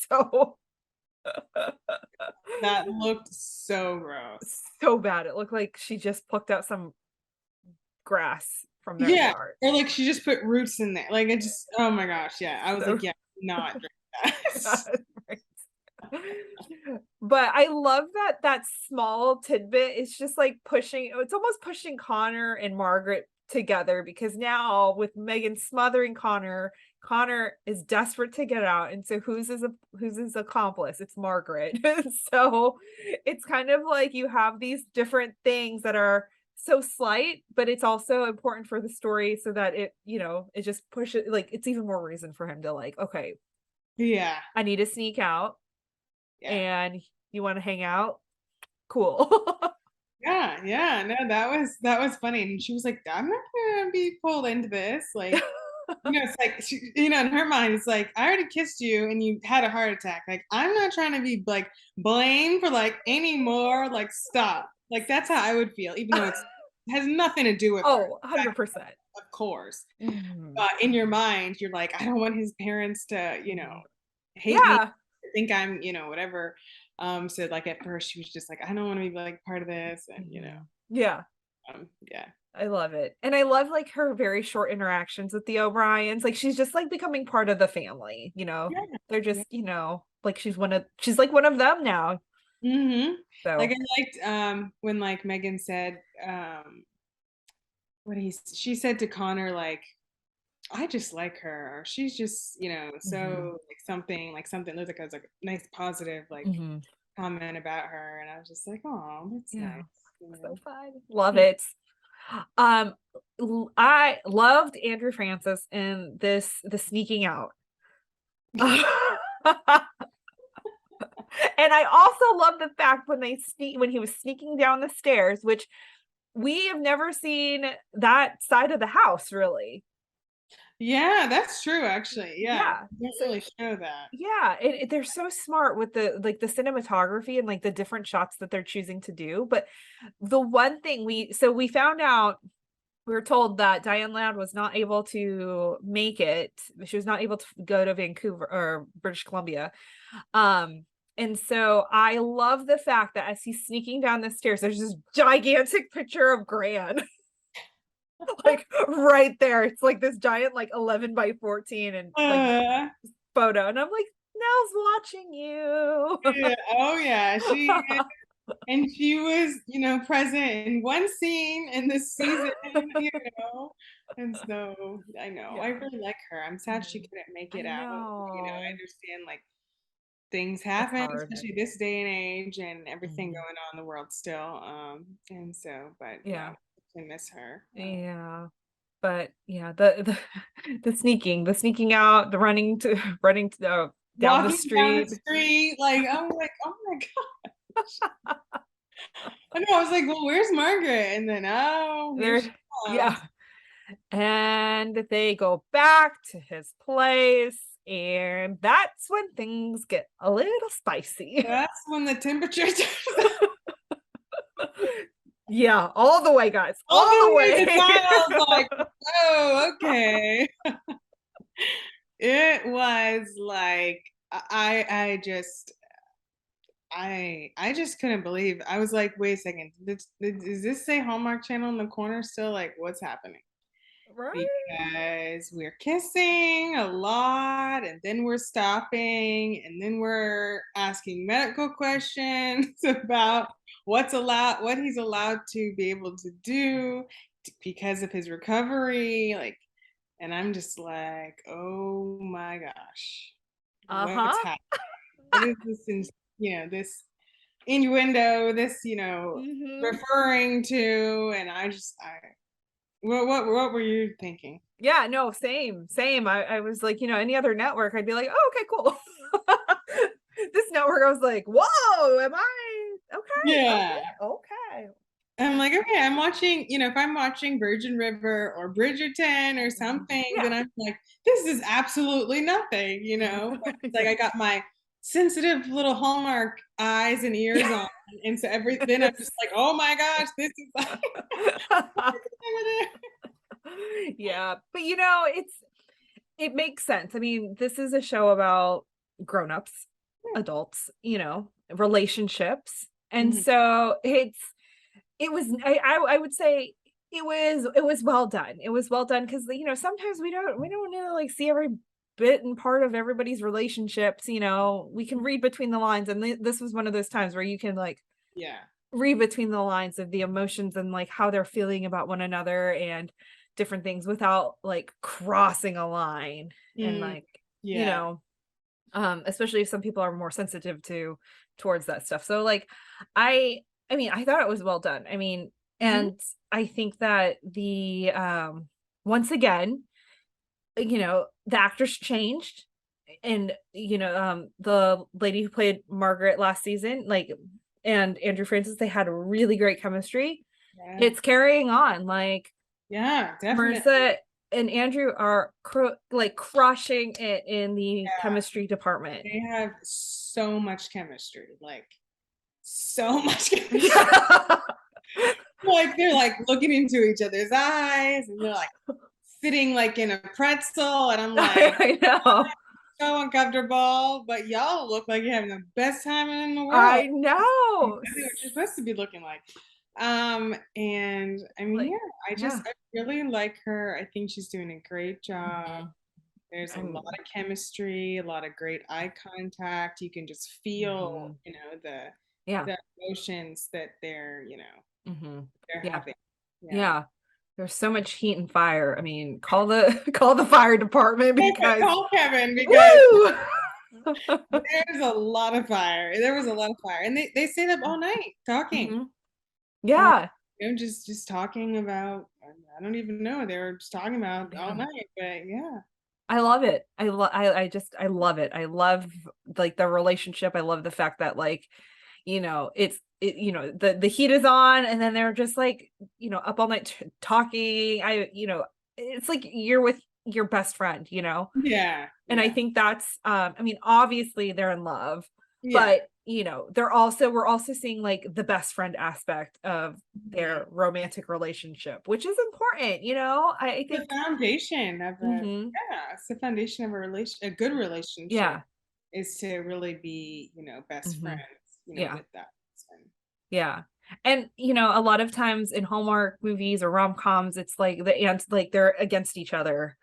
So that looked so gross. So bad. It looked like she just plucked out some grass from their yard. Or like she just put roots in there. Like it just, oh my gosh, yeah. I was like, yeah, not drink that. But I love that small tidbit is just like it's almost pushing Connor and Margaret together, because now with Megan smothering Connor is desperate to get out, and so who's his accomplice? It's Margaret. So it's kind of like you have these different things that are so slight, but it's also important for the story, so that it just pushes, like it's even more reason for him to like, okay, yeah, I need to sneak out. And you want to hang out? Cool. Yeah. No, that was funny. And she was like, I'm not gonna be pulled into this. Like, it's like, in her mind, it's like, I already kissed you and you had a heart attack. Like, I'm not trying to be like blamed for like any more. Like, stop. Like, that's how I would feel, even though it has nothing to do with her. 100%. Of course. But in your mind, you're like, I don't want his parents to, hate me. Think I'm, whatever. So like at first she was just like, I don't want to be like part of this, and yeah. I love it. And I love like her very short interactions with the O'Briens. Like she's just like becoming part of the family, they're just, like she's like one of them now. So like I liked when like Megan said she said to Connor, like, I just like her, or she's just, so like something there's like a nice positive like comment about her, and I was just like, oh, that's nice. So fun. Love it. I loved Andrew Francis in the sneaking out. And I also love the fact when he was sneaking down the stairs, which we have never seen that side of the house really. Yeah, that's true, actually. Yeah, Yeah. they don't really show that. Yeah, they're so smart with the the cinematography and like the different shots that they're choosing to do. But the one thing we found out, we were told that Diane Ladd was not able to make it. She was not able to go to Vancouver or British Columbia. And so I love the fact that as he's sneaking down the stairs, there's this gigantic picture of Gran. Like right there. It's like this giant, like 11 by 14 and like photo. And I'm like, Nell's watching you. Yeah, oh yeah, she and she was, present in one scene in this season, and so I know I Yeah. really like her. I'm sad she couldn't make it I out. I know. understand like things It's happen, hard. especially this day and age, and everything Mhm. going on in the world still. And so, but Yeah. I miss her. Yeah. But yeah, the sneaking out, the running to down the Walking down the street. street, like I'm like, oh my god. I know. I was like, well, where's Margaret? And then, oh, here she There, comes. yeah. And they go back to his place, and that's when things get a little spicy. That's when the temperature turns Yeah, all the way, guys. all All the the way way. to town. I was like, oh, okay. It was like I just couldn't believe. I was like, wait a second, does this say Hallmark Channel in the corner still? Like, what's happening? Right? Because we're kissing a lot, and then we're stopping, and then we're asking medical questions about what he's allowed to be able to do because of his recovery. Like, and I'm just like, oh my gosh, what's Uh-huh. happening? What is this? This innuendo, this Mhm. referring to, and I what were you thinking? Yeah, no, same. I was like, any other network, I'd be like, oh, okay, cool. This network, I was like, whoa, am I okay? Yeah. Okay. I'm like, okay, I'm watching, if I'm watching Virgin River or Bridgerton or something, Yeah. then I'm like, this is absolutely nothing, But it's like I got my sensitive little Hallmark eyes and ears on. And so then I'm just like, oh my gosh, this is like Yeah, but it makes sense. I mean, this is a show about grown-ups, adults, relationships. And Mhm. so it was I would say it was well done. It was well done because sometimes we don't know like see every bit and part of everybody's relationships. We can read between the lines, and this was one of those times where you can like Yeah. read between the lines of the emotions and like how they're feeling about one another and different things without like crossing a line and Mm, like yeah. especially if some people are more sensitive towards that stuff. So like I I mean, I thought it was well done. I mean, Mhm. and I think that the once again, the actors changed, and the lady who played Margaret last season, like, and Andrew Francis, they had a really great chemistry. Yeah. It's carrying on. Like Yeah, definitely. Marissa and Andrew are like crushing it in the chemistry department. They have so much chemistry, like so much chemistry. Yeah. Like they're like looking into each other's eyes and they're like sitting like in a pretzel. And I'm like, I know. so uncomfortable, but y'all look like you're having the best time in the world. I know. Exactly what you're supposed to be looking like. And I mean, Like, yeah, yeah. I really like her. I think she's doing a great job. Mhm. There's a lot I'm- of chemistry, a lot of great eye contact. You can just feel, Mhm. the Yeah. emotions that Mhm. they're Yeah. having. Yeah. Yeah. There's so much heat and fire. I mean, call the call the fire department because Call Kevin because woo. there's a lot of fire. There was a lot of fire. And they stayed up all night talking. Mhm. Yeah. Just talking about I don't even know. They were just talking about all Yeah. night, but yeah. I love it. I love it. I love like the relationship. I love the fact that like, the heat is on and then they're just like, up all night talking. It's like you're with your best friend, Yeah. and I Yeah. think that's I mean, obviously they're in love, Yeah. but we're also seeing like the best friend aspect of their romantic relationship, which is important, I The think. foundation of Hmm. it's the foundation of a good relationship Yeah. is to really be, best Hmm. friends, Yeah. with that person. Yeah. And a lot of times in Hallmark movies or rom-coms, it's like the ants like they're against each other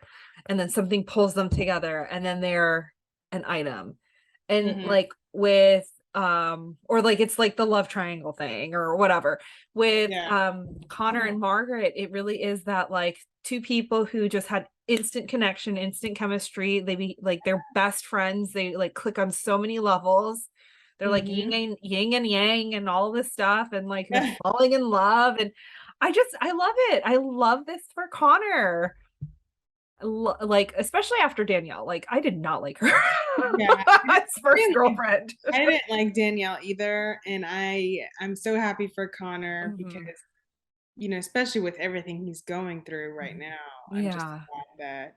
and then something pulls them together and then they're an item. And Hmm. like with or like it's like the love triangle thing or whatever. With Yeah. Connor and Margaret, it really is that like two people who just had instant connection, instant chemistry. They're best friends. They like click on so many levels. They're like Hmm. yin and yang and all this stuff, and like they're falling in love. And I love it. I love this for Connor. Like, especially after Danielle. Like, I did not like her. Yeah. His first girlfriend. I didn't like Danielle either, and I'm so happy for Connor because, Mhm. especially with everything he's going through right now, I'm just Yeah. glad that,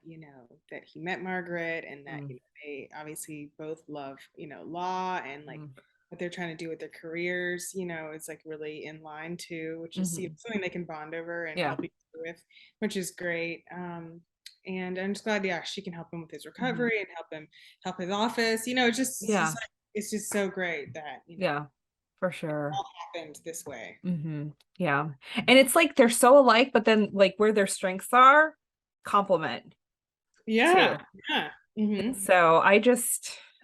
that he met Margaret and that, Mm. they obviously both love, law and like Mm. what they're trying to do with their careers, is like really in line too, which is Mhm. something they can bond over and Yeah. help each other with, which is great. And I'm just glad, yeah, she can help him with his Mhm. recovery and help his office. Yeah. It's just so great that, Yeah. For it sure. all happened this way. Yeah. And it's like they're so alike, but then like where their strengths are, complement Yeah. too. Yeah. And Hmm. so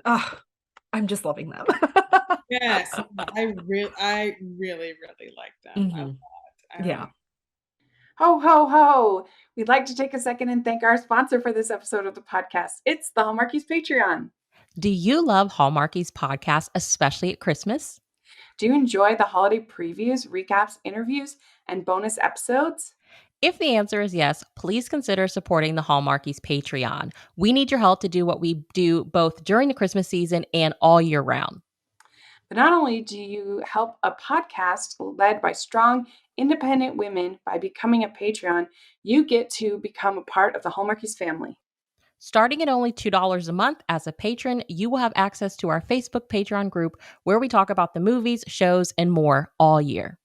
oh, I'm just loving them. Yes. I really, really like them a lot. Hmm. I don't Yeah. know. Ho, ho, ho. We'd like to take a second and thank our sponsor for this episode of the podcast. It's the Hallmarkies Patreon. Do you love Hallmarkies podcast, especially at Christmas? Do you enjoy the holiday previews, recaps, interviews, and bonus episodes? If the answer is yes, please consider supporting the Hallmarkies Patreon. We need your help to do what we do both during the Christmas season and all year round. But not only do you help a podcast led by strong, independent women by becoming a Patreon, you get to become a part of the Hallmarkies family. Starting at only $2 a month as a patron, you will have access to our Facebook Patreon group where we talk about the movies, shows, and more all year.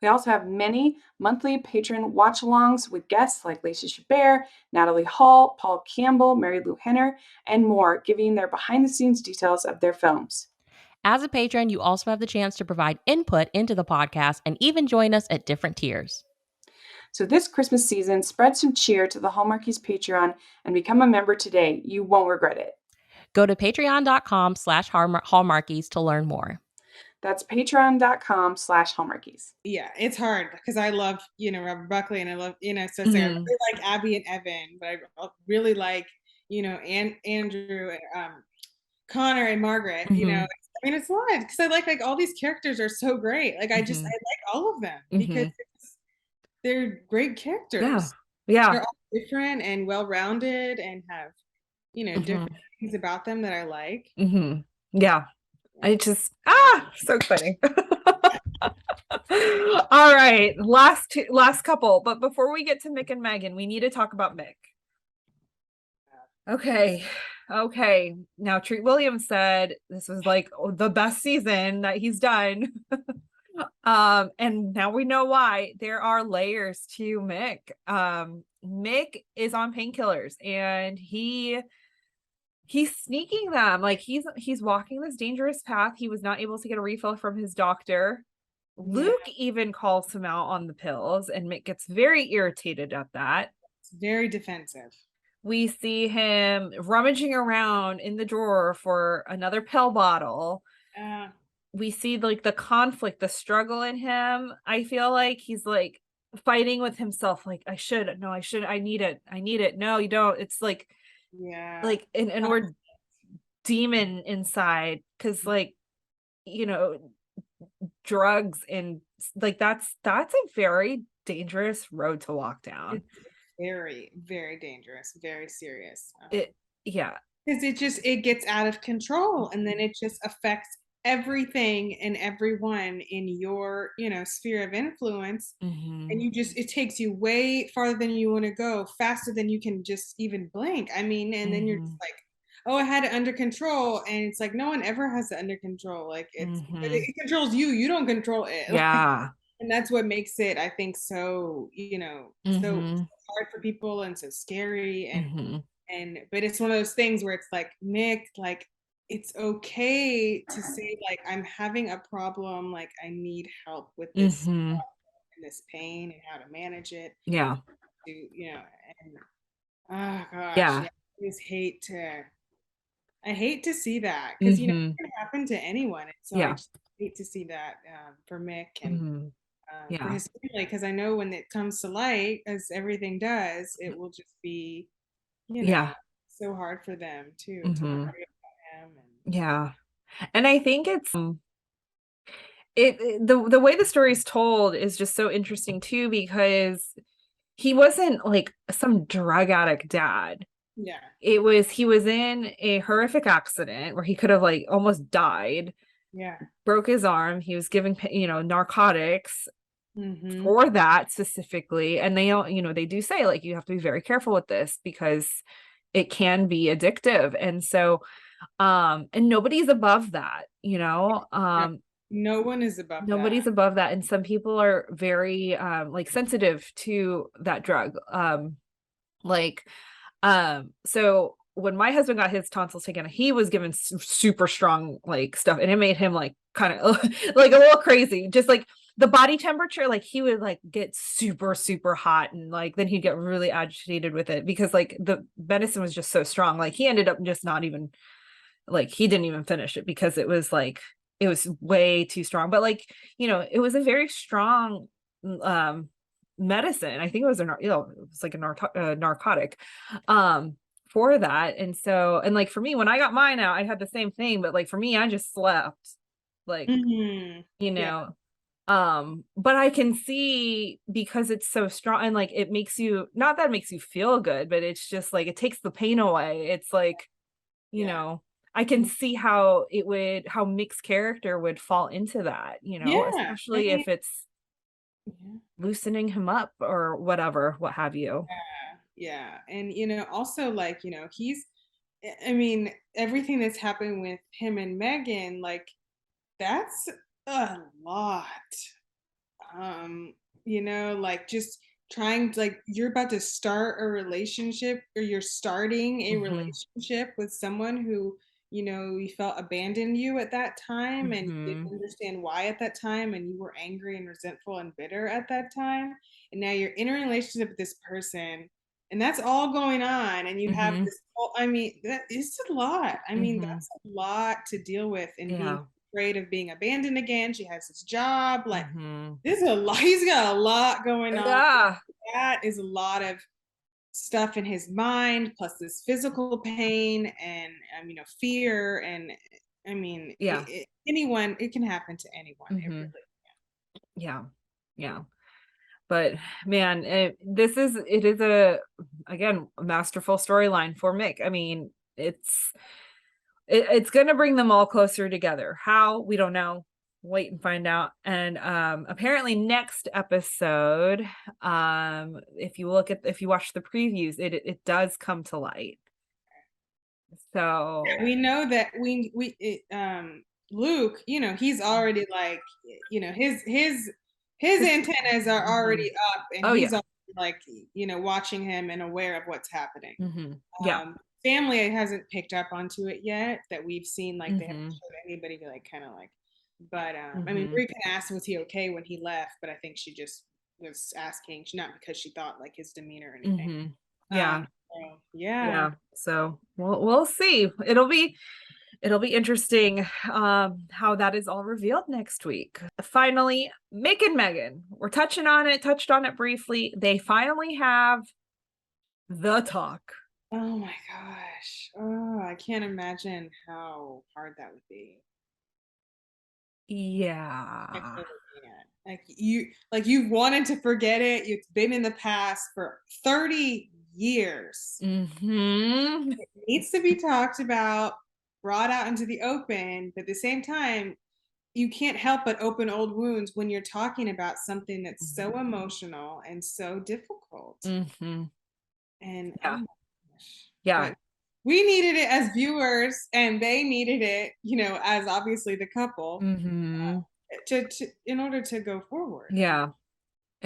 We also have many monthly patron watch-alongs with guests like Lacey Chabert, Natalie Hall, Paul Campbell, Mary Lou Henner, and more, giving their behind-the-scenes details of their films. As a patron, you also have the chance to provide input into the podcast and even join us at different tiers. So this Christmas season, spread some cheer to the Hallmarkies Patreon and become a member today. You won't regret it. Go to patreon.com/hallmarkies to learn more. That's patreon.com/Hallmarkies. Yeah, it's hard because I love, Robert Buckley and I love, so it's like I Mhm. really like Abby and Evan, but I really like, Andrew and Connor and Margaret, Mhm. I mean, it's a lot because I like all these characters are so great. Like I Mhm. like all of them because Mhm. they're great Yeah. characters. Yeah. They're all different and well-rounded and have, different Mhm. things about them that I like. Mhm. Yeah. I just so exciting. All right, last couple, but before we get to Mick and Megan, we need to talk about Mick. Okay. Okay. Now Treat Williams said this was like the best season that he's done. And now we know why. There are layers to Mick. Mick is on painkillers and he's sneaking them. Like he's walking this dangerous path. He was not able to get a refill from his doctor. Yeah, Luke even calls him out on the pills, and Mick gets very irritated at that. it's very defensive. We see him rummaging around in the drawer for another pill bottle. Uh, We see like the conflict, the struggle in him. I feel like he's like fighting with himself, like, I should, no, I should, I need it. No, you don't. It's yeah. like an inward demon inside, because like, you know, drugs and like that's a very dangerous road to walk down. very, very dangerous, very serious. Yeah. Because it gets out of control, and then it just affects everything and everyone in your, sphere of influence. And it takes you way farther than you want to go, faster than you can just even blink. I mean, and then you're just like, oh, I had it under control. And it's like, no one ever has it under control. Like it controls you. You don't control it. Yeah. And that's what makes it, I think, so, so hard for people and so scary. But it's one of those things where it's like, Mick, like, it's okay to say, like, I'm having a problem, like, I need help with this and this pain and how to manage it. Yeah. And oh gosh, Yeah. I just I hate to see that, because it can happen to anyone. And so I just hate to see that for Mick and for his family, because I know when it comes to light, as everything does, it will just be, so hard for them too to worry about him. Yeah. And I think it's the way the story's told is just so interesting too, because he wasn't like some drug addict dad. Yeah. He was in a horrific accident where he could have like almost died. Yeah. Broke his arm. He was giving, narcotics for that specifically. And they do say, like, you have to be very careful with this because it can be addictive. And so, and nobody's above that, no one is above nobody's that. above that. And some people are very, like, sensitive to that drug. So when my husband got his tonsils taken, he was given super strong, like, stuff, and it made him like kind of like a little crazy. Just like the body temperature, like he would like get super, super hot, and like then he'd get really agitated with it because like the medicine was just so strong. Like he ended up just not even, like, he didn't even finish it because it was like it was way too strong. But like, it was a very strong medicine. I think it was it was like a narcotic for that. And so, and like for me, when I got mine out, I had the same thing, but like for me, I just slept, like, but I can see, because it's so strong, and like it makes you, not that it makes you feel good, but it's just like it takes the pain away. It's like, I can see how Mick's character would fall into that, especially if it's loosening him up or whatever, what have you. Yeah. And also, like, I mean, everything that's happened with him and Megan, like, that's a lot. Like, just trying to, like, you're about to start a relationship, or you're starting a relationship with someone who, you felt abandoned you at that time, and you didn't understand why at that time, and you were angry and resentful and bitter at that time. And now you're in a relationship with this person, and that's all going on, and you have this whole, I mean, that is a lot. I mean, that's a lot to deal with, and being afraid of being abandoned again. She has this job, like, this is a lot. He's got a lot going on. Yeah. That is a lot of stuff in his mind, plus this physical pain and fear. And I mean, anyone, it can happen to anyone. It really can. Yeah. But man, it is a, again, a masterful storyline for Mick. I mean, it's going to bring them all closer together. How, we don't know. Wait and find out. And apparently next episode, if you watch the previews, it does come to light. So we know that Luke, he's already, like, his antennas are already up, and he's already, like, watching him and aware of what's happening. Family hasn't picked up onto it yet, that we've seen. Like, they haven't showed anybody, like, kind of like, but I mean, Bree can ask, was he okay when he left? But I think she just was asking, not because she thought, like, his demeanor or anything. So we'll see. It'll be interesting how that is all revealed next week. Finally, Mick and Megan, we're touched on it briefly. They finally have the talk. Oh my gosh. Oh, I can't imagine how hard that would be. Yeah. You've wanted to forget it. It's been in the past for 30 years. Mm-hmm. It needs to be talked about, brought out into the open, but at the same time, you can't help but open old wounds when you're talking about something that's so emotional and so difficult. Mm-hmm. And Yeah. oh my gosh. Yeah. But we needed it as viewers, and they needed it, as obviously the couple, Mm-hmm. to in order to go forward. Yeah,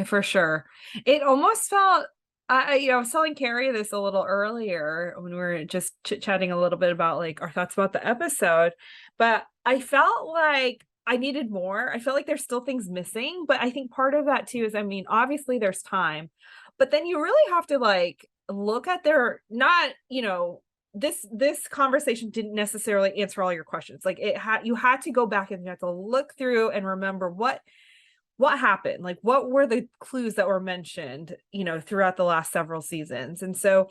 for sure. It almost felt, I was telling Carrie this a little earlier when we were just chit-chatting a little bit about like our thoughts about the episode, but I felt like I needed more. I felt like there's still things missing, but I think part of that too is, I mean, obviously there's time, but then you really have to like look at their, not, this conversation didn't necessarily answer all your questions. Like you had to go back and you had to look through and remember what happened, like what were the clues that were mentioned, throughout the last several seasons. And so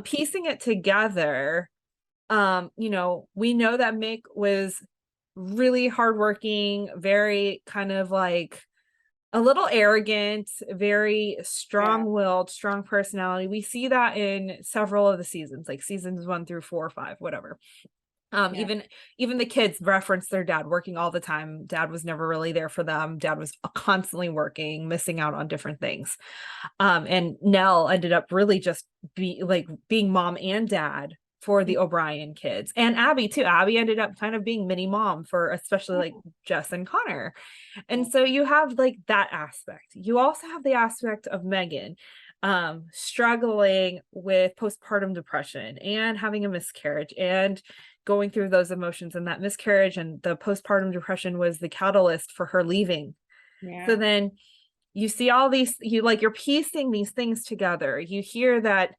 piecing it together, we know that Mick was really hardworking, very kind of like a little arrogant, very strong-willed, strong personality. We see that in several of the seasons, like seasons 1 through 4 or 5, whatever. Even the kids reference their dad working all the time. Dad was never really there for them. Dad was constantly working, missing out on different things. And Nell ended up really just being mom and dad for the O'Brien kids, and Abby too. Abby ended up kind of being mini mom for especially like Jess and Connor. And so you have like that aspect. You also have the aspect of Megan struggling with postpartum depression and having a miscarriage and going through those emotions, and that miscarriage and the postpartum depression was the catalyst for her leaving. So then you see all these, you're piecing these things together. You hear that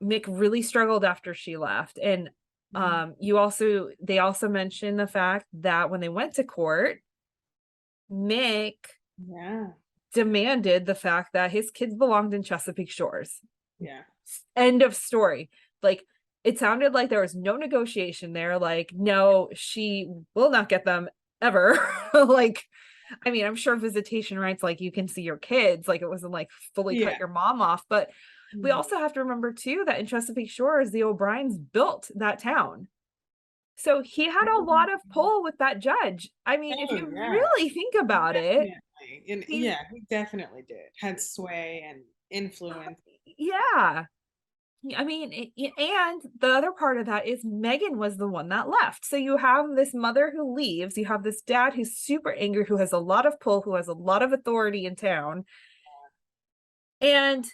Mick really struggled after she left. And they also mentioned the fact that when they went to court, Mick demanded the fact that his kids belonged in Chesapeake Shores. End of story. Like, it sounded like there was no negotiation there. Like, no, she will not get them ever. Like, I mean, I'm sure visitation rights, like you can see your kids, like it wasn't like fully cut your mom off. But we also have to remember too that in Chesapeake Shores, the O'Briens built that town. So he had a lot of pull with that judge. I mean, if you really think about it. He definitely did. Had sway and influence. Yeah. I mean, and the other part of that is Megan was the one that left. So you have this mother who leaves, you have this dad who's super angry, who has a lot of pull, who has a lot of authority in town. And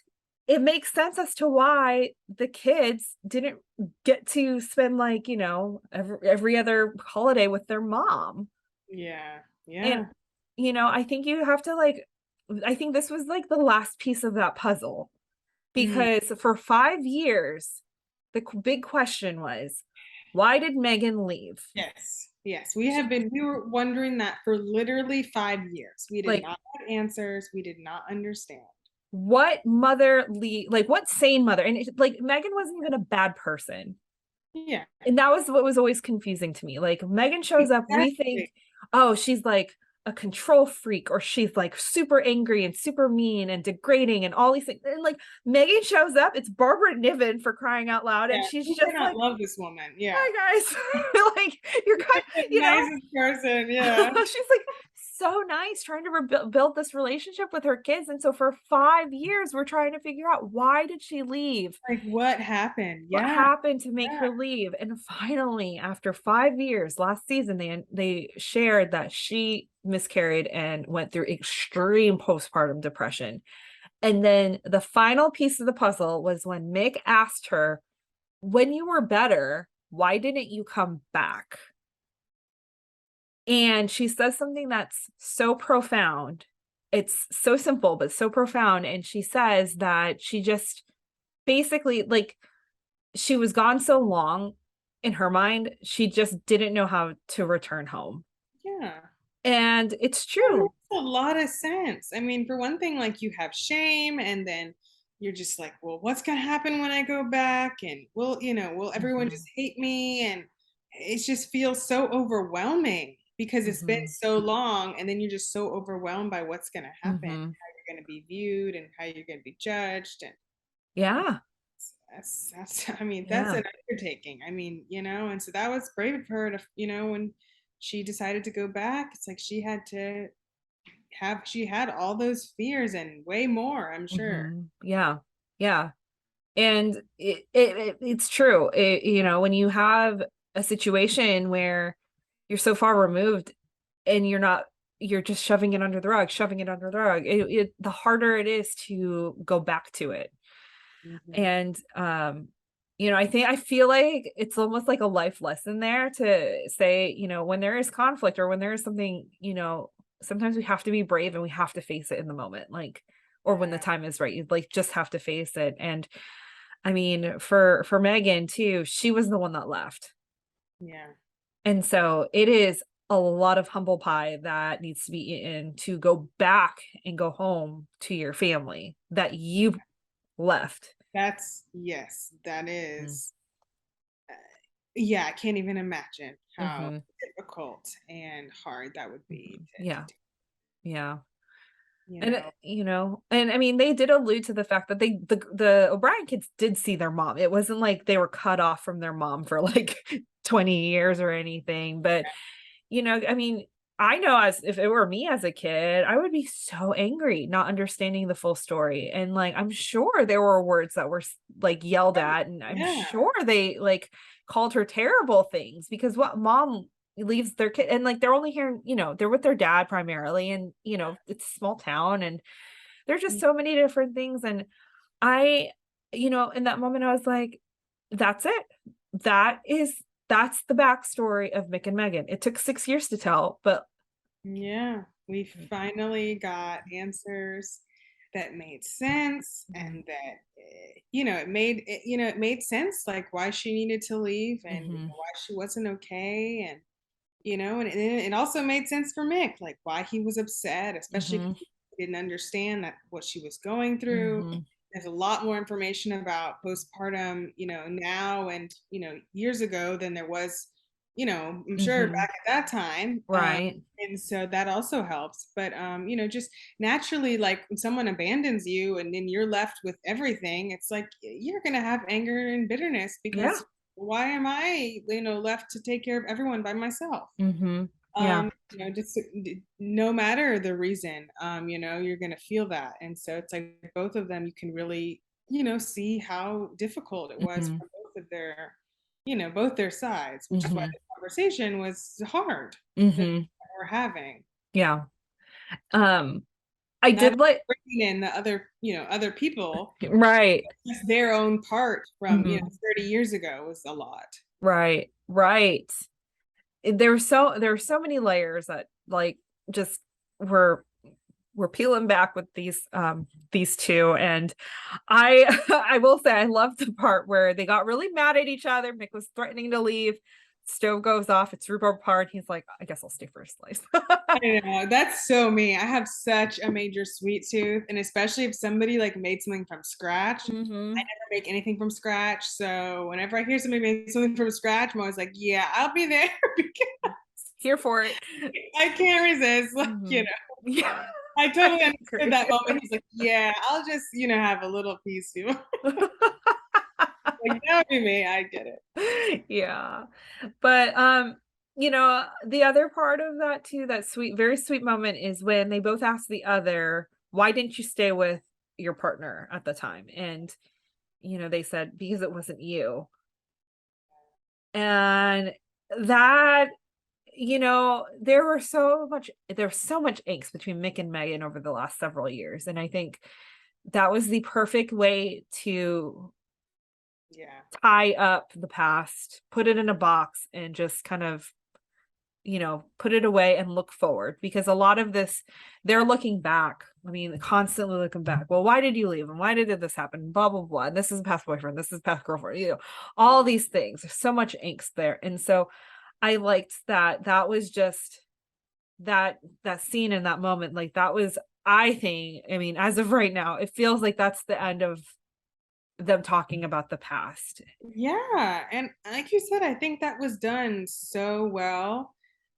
it makes sense as to why the kids didn't get to spend like, every other holiday with their mom. And, I think you have to I think this was like the last piece of that puzzle. Because for 5 years, the big question was, why did Megan leave? Yes. We were wondering that for literally 5 years. We did not have answers. We did not understand. What mother what sane mother? And Megan wasn't even a bad person. And that was what was always confusing to me. Like, Megan shows up, we think, oh, she's like a control freak, or she's like super angry and super mean and degrading and all these things. And like Megan shows up, it's Barbara Niven, for crying out loud, and she's just like, love this woman. Hi guys. Like, you're kind of, nicest person. She's like so nice, trying to build this relationship with her kids. And so for 5 years we're trying to figure out, why did she leave? Like, what happened? What happened to make her leave? And finally, after 5 years, last season, they shared that she miscarried and went through extreme postpartum depression. And then the final piece of the puzzle was when Mick asked her, when you were better, why didn't you come back? And she says something that's so profound. It's so simple, but so profound. And she says that she just basically, like, she was gone so long, in her mind, she just didn't know how to return home. And it's true. That makes a lot of sense. I mean, for one thing, like, you have shame, and then you're just like, well, what's gonna happen when I go back? And will everyone just hate me? And it just feels so overwhelming. because it's been so long, and then you're just so overwhelmed by what's going to happen, how you're going to be viewed and how you're going to be judged. And Yeah. that's I mean, that's an undertaking. I mean, and so that was brave of her to, when she decided to go back, it's like she had all those fears and way more, I'm sure. Yeah. Yeah. And it's true. When you have a situation where you're so far removed and you're just shoving it under the rug, the harder it is to go back to it. And, I feel like it's almost like a life lesson there to say, when there is conflict or when there is something, sometimes we have to be brave and we have to face it in the moment, or when the time is right, you just have to face it. And I mean, for Megan too, she was the one that left. Yeah. And so it is a lot of humble pie that needs to be eaten to go back and go home to your family that you left. Yes, that is. Yeah, I can't even imagine how difficult and hard that would be. Yeah. You And know. and I mean, they did allude to the fact that the O'Brien kids did see their mom. It wasn't like they were cut off from their mom for like 20 years or anything. But I mean, I know as if it were me as a kid, I would be so angry not understanding the full story. And I'm sure there were words that were like yelled at, and I'm sure they called her terrible things, because what mom leaves their kid, and they're only here, they're with their dad primarily, and it's a small town, and there's just so many different things. And I, in that moment I was like, that's it. That's the backstory of Mick and Megan. It took 6 years to tell, but we finally got answers that made sense, and that it made sense, like why she needed to leave, and why she wasn't okay, and and it also made sense for Mick, like why he was upset, especially if he didn't understand what she was going through. There's a lot more information about postpartum, now and, years ago than there was, I'm sure back at that time. Right. And so that also helps. But, just naturally, like when someone abandons you and then you're left with everything, it's like you're going to have anger and bitterness, because why am I, left to take care of everyone by myself? Just no matter the reason, you're going to feel that. And so it's like both of them, you can really, see how difficult it was for both their sides, which is why the conversation was hard that we're having. Yeah. I did like bringing in the other people, right. Just their own part from 30 years ago was a lot. Right. There were so many layers that just were peeling back with these two. And I I will say I loved the part where they got really mad at each other. Mick was threatening to leave. Stove goes off. It's rhubarb pie. He's like, I guess I'll stay for a slice. I know, that's so me. I have such a major sweet tooth, and especially if somebody made something from scratch. I never make anything from scratch, so whenever I hear somebody made something from scratch, I'm always like, yeah, I'll be there, because here for it. I can't resist. Yeah. I totally understood that moment. He's like, yeah, I'll just have a little piece too. Like, that would be me. I get it. Yeah. But the other part of that too, that sweet, very sweet moment, is when they both ask the other, why didn't you stay with your partner at the time? And they said, because it wasn't you. And that, there's so much angst between Mick and Megan over the last several years. And I think that was the perfect way to tie up the past, put it in a box, and just kind of, put it away and look forward, because a lot of this, they're looking back. I mean, constantly looking back. Well, why did you leave? And why did this happen? Blah, blah, blah. And this is past boyfriend. This is past girlfriend, all these things. There's so much angst there. And so I liked that was just that scene in that moment. Like that was, I think, I mean, as of right now, it feels like that's the end of them talking about the past. Yeah. And like you said, I think that was done so well.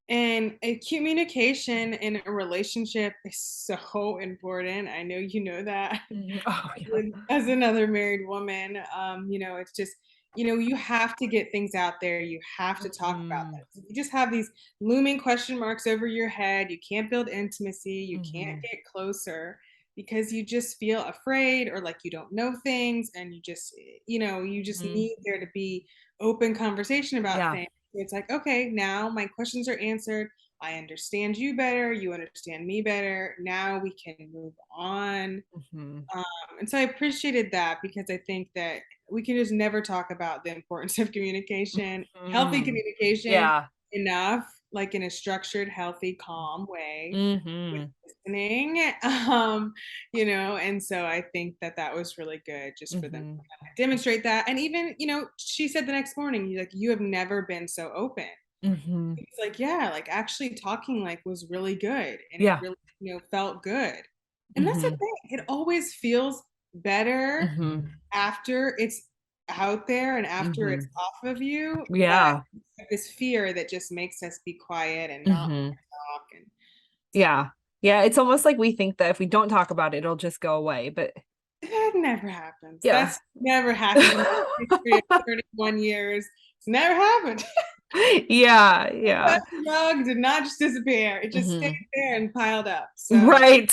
And communication in a relationship is so important. I know you know that. Oh, yeah. As another married woman, it's just, you have to get things out there. You have to talk about that. You just have these looming question marks over your head. You can't build intimacy. You can't get closer because you just feel afraid or like you don't know things, and you just need there to be open conversation about things. It's like, okay, now my questions are answered. I understand you better. You understand me better. Now we can move on. And so I appreciated that because I think that we can just never talk about the importance of communication, healthy communication enough, like in a structured, healthy, calm way, with listening. And so I think that was really good just for them to kind of demonstrate that. And even, she said the next morning, like, you have never been so open. It's like, yeah, like actually talking like was really good, and it really, felt good. And that's the thing. It always feels better after it's out there and after it's off of you. Yeah. But this fear that just makes us be quiet and not talk. And yeah. It's almost like we think that if we don't talk about it, it'll just go away. But that never happens. Yeah. That's never happened in the history of 31 years. It's never happened. Yeah. That rug did not just disappear. It just stayed there and piled up. So Right.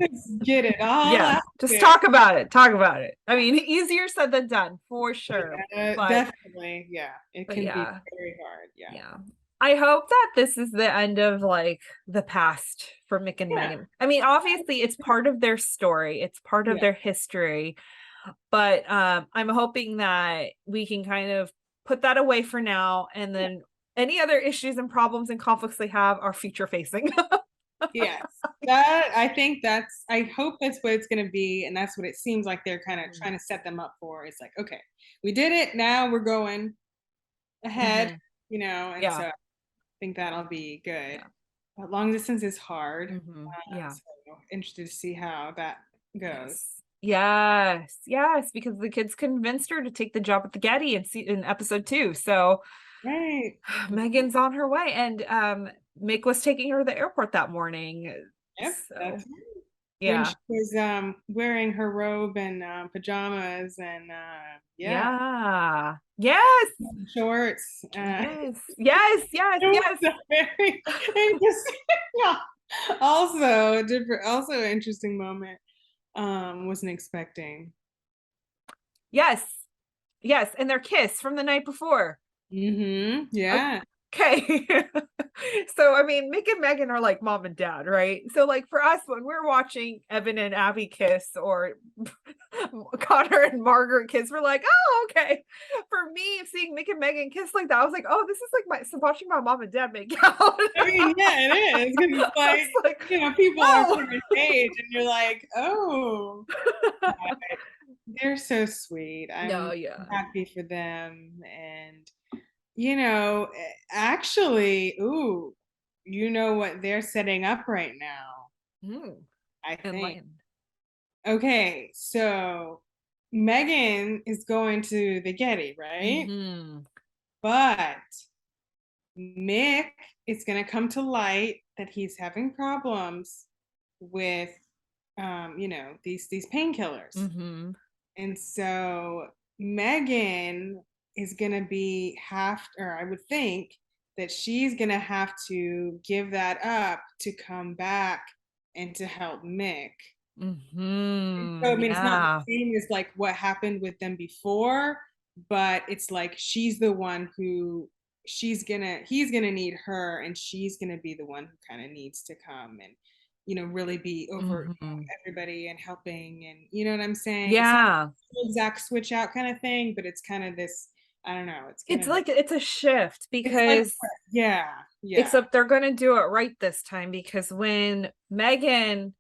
just get it all out just there. talk about it. I mean, easier said than done, for sure. But Definitely. Yeah. It can be very hard. Yeah. I hope that this is the end of like the past for Mick and Megan. I mean, obviously it's part of their story. It's part of their history. But I'm hoping that we can kind of put that away for now, and then any other issues and problems and conflicts they have are future facing. Yes. I hope that's what it's going to be. And that's what it seems like they're kind of trying to set them up for. It's like, okay, we did it. Now we're going ahead, and so I think that'll be good. But long distance is hard. So interested to see how that goes. Yes, because the kids convinced her to take the job at the Getty in episode 2. So right, Megan's on her way, and Mick was taking her to the airport that morning. Yep, so, that's right. When she was wearing her robe and pajamas and shorts. Yes. Very interesting. Also an interesting moment. Wasn't expecting. Yes, and their kiss from the night before. Yeah. Okay. So I mean, Mick and Megan are like mom and dad, right? So like for us, when we're watching Evan and Abby kiss, or Connor and Margaret kiss, we're like, oh, okay. For me, seeing Mick and Megan kiss like that, I was like, oh, this is like watching my mom and dad make out. I mean, yeah, it is. It's like, people are different age, and you're like, oh, they're so sweet. I'm happy for them. And actually, what they're setting up right now. I think. Okay, so Megan is going to the Getty, right? But Mick is going to come to light that he's having problems with, these painkillers. And so Megan is going to I would think that she's going to have to give that up to come back and to help Mick. So, I mean, it's not the same as like what happened with them before, but it's like she's the one who he's gonna need her, and she's gonna be the one who kind of needs to come and really be over everybody and helping, and you know what I'm saying? It's not the exact switch out kind of thing, but it's kind of this, I don't know, it's like it's a shift, because except they're gonna do it right this time, because when Megan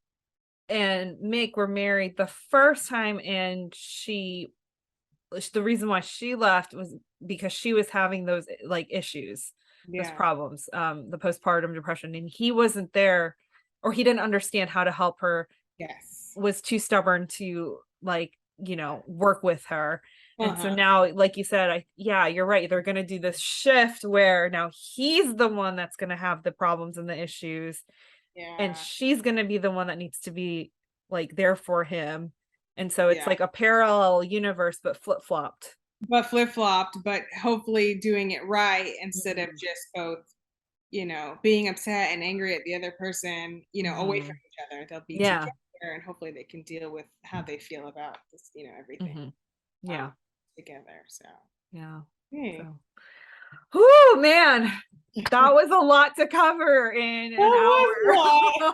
and Mick were married the first time, and the reason why she left was because she was having those like issues, those problems, the postpartum depression, and he wasn't there, or he didn't understand how to help her. Was too stubborn to like, work with her. And so now, like you said, you're right. They're going to do this shift where now he's the one that's going to have the problems and the issues. Yeah. And she's going to be the one that needs to be like there for him. And so it's like a parallel universe, but flip-flopped. But hopefully doing it right instead of just both, being upset and angry at the other person, away from each other. They'll be together, and hopefully they can deal with how they feel about this, everything. Together. So So. Oh man, that was a lot to cover in an hour.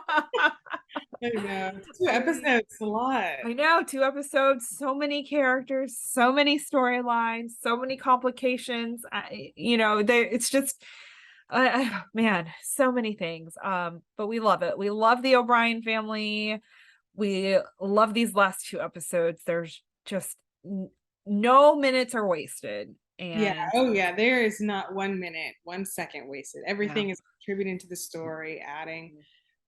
I know. 2 episodes, a lot. I know, 2 episodes, so many characters, so many storylines, so many complications. It's just, man, so many things. But we love it. We love the O'Brien family. We love these last 2 episodes. There's just no minutes are wasted. And there is not 1 minute, 1 second wasted. Everything is contributing to the story, adding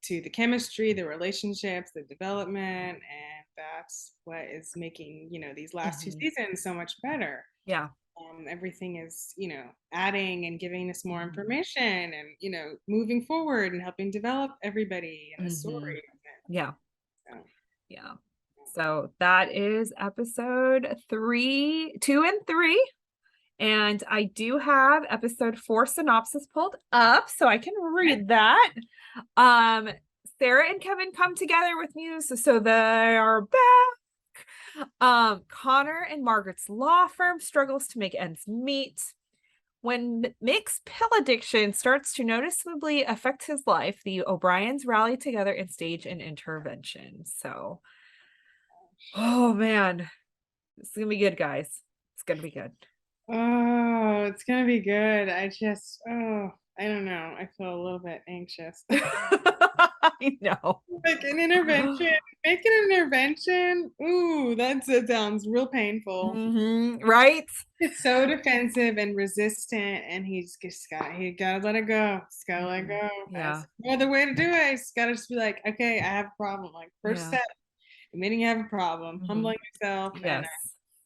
to the chemistry, the relationships, the development, and that's what is making these last 2 seasons so much better. Everything is adding and giving us more information, and moving forward and helping develop everybody in the story. So that is episode 2 and 3. And I do have episode 4 synopsis pulled up so I can read that. Sarah and Kevin come together with news, so they are back. Connor and Margaret's law firm struggles to make ends meet. When Mick's pill addiction starts to noticeably affect his life, the O'Briens rally together and stage an intervention. So, oh man, it's gonna be good, guys. It's gonna be good. Oh, it's gonna be good. I don't know. I feel a little bit anxious. I know. Like an intervention. Make an intervention. Ooh, that sounds real painful. Right? It's so defensive and resistant, and he gotta let it go. He's gotta let it go. Yeah. No other way to do it. He's gotta just be like, okay, I have a problem. Like first step, admitting you have a problem, humbling yourself. Yes. And,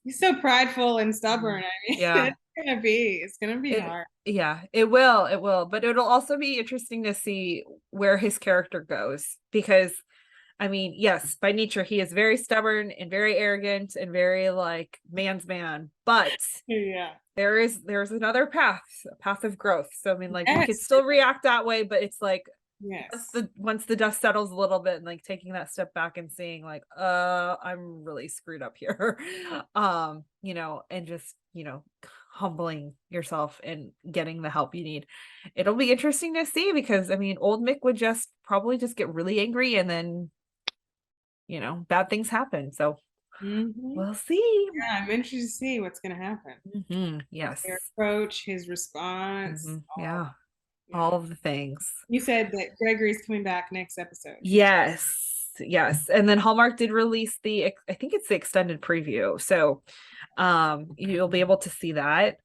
he's so prideful and stubborn. I mean, it's gonna be hard. Yeah, it will. But it'll also be interesting to see where his character goes, because I mean, yes, by nature he is very stubborn and very arrogant and very like man's man, but there's another path, a path of growth. So I mean, like we could still react that way, but it's like once the dust settles a little bit and like taking that step back and seeing like I'm really screwed up here, and just humbling yourself and getting the help you need. It'll be interesting to see, because I mean old Mick would probably just get really angry, and then bad things happen. So we'll see. I'm interested to see what's gonna happen. Yes, their approach, his response. All of the things. You said that Gregory's coming back next episode. Yes. And then Hallmark did release I think it's the extended preview. So you'll be able to see that.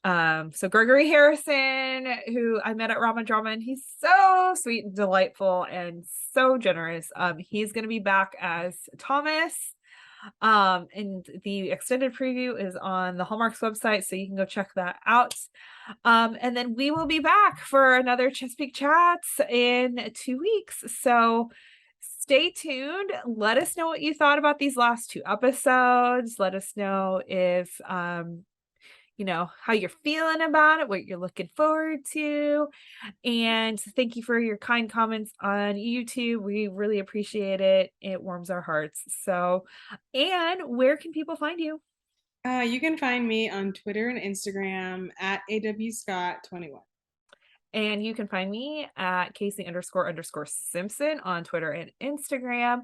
So Gregory Harrison, who I met at Rama Drama, and he's so sweet and delightful and so generous. He's going to be back as Thomas. And the extended preview is on the Hallmark's website, so you can go check that out. And then we will be back for another Chesapeake Chats in 2 weeks. So stay tuned. Let us know what you thought about these last 2 episodes. Let us know if how you're feeling about it, what you're looking forward to. And thank you for your kind comments on YouTube. We really appreciate it. It warms our hearts. So, and where can people find you? You can find me on Twitter and Instagram at awscott21. And you can find me at Kaycee__Simpson on Twitter and Instagram.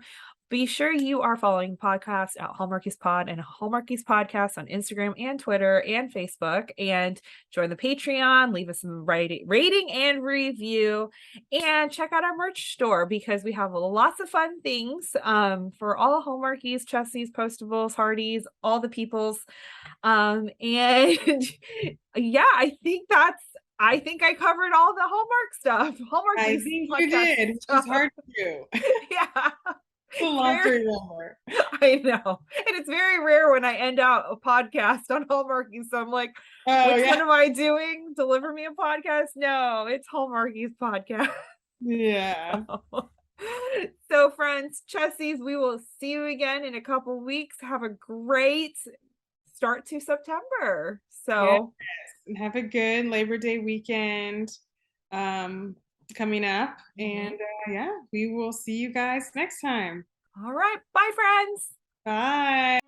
Be sure you are following podcasts at Hallmarkies Pod and Hallmarkies Podcast on Instagram and Twitter and Facebook, and join the Patreon, leave us some rating and review, and check out our merch store, because we have lots of fun things for all Hallmarkies, Chessies, Postables, Hardies, all the peoples. And yeah, I think I covered all the Hallmark stuff. I think you did. It's hard to do. Yeah. The laundry roller. I know. And it's very rare when I end out a podcast on Hallmarkies. So I'm like, Oh which yeah. one am I doing? Deliver me a podcast? No, it's Hallmarkies podcast. Yeah. So friends, Chessies, we will see you again in a couple weeks. Have a great start to September. So And have a good Labor Day weekend coming up. And yeah, we will see you guys next time. all right. Bye, friends. Bye.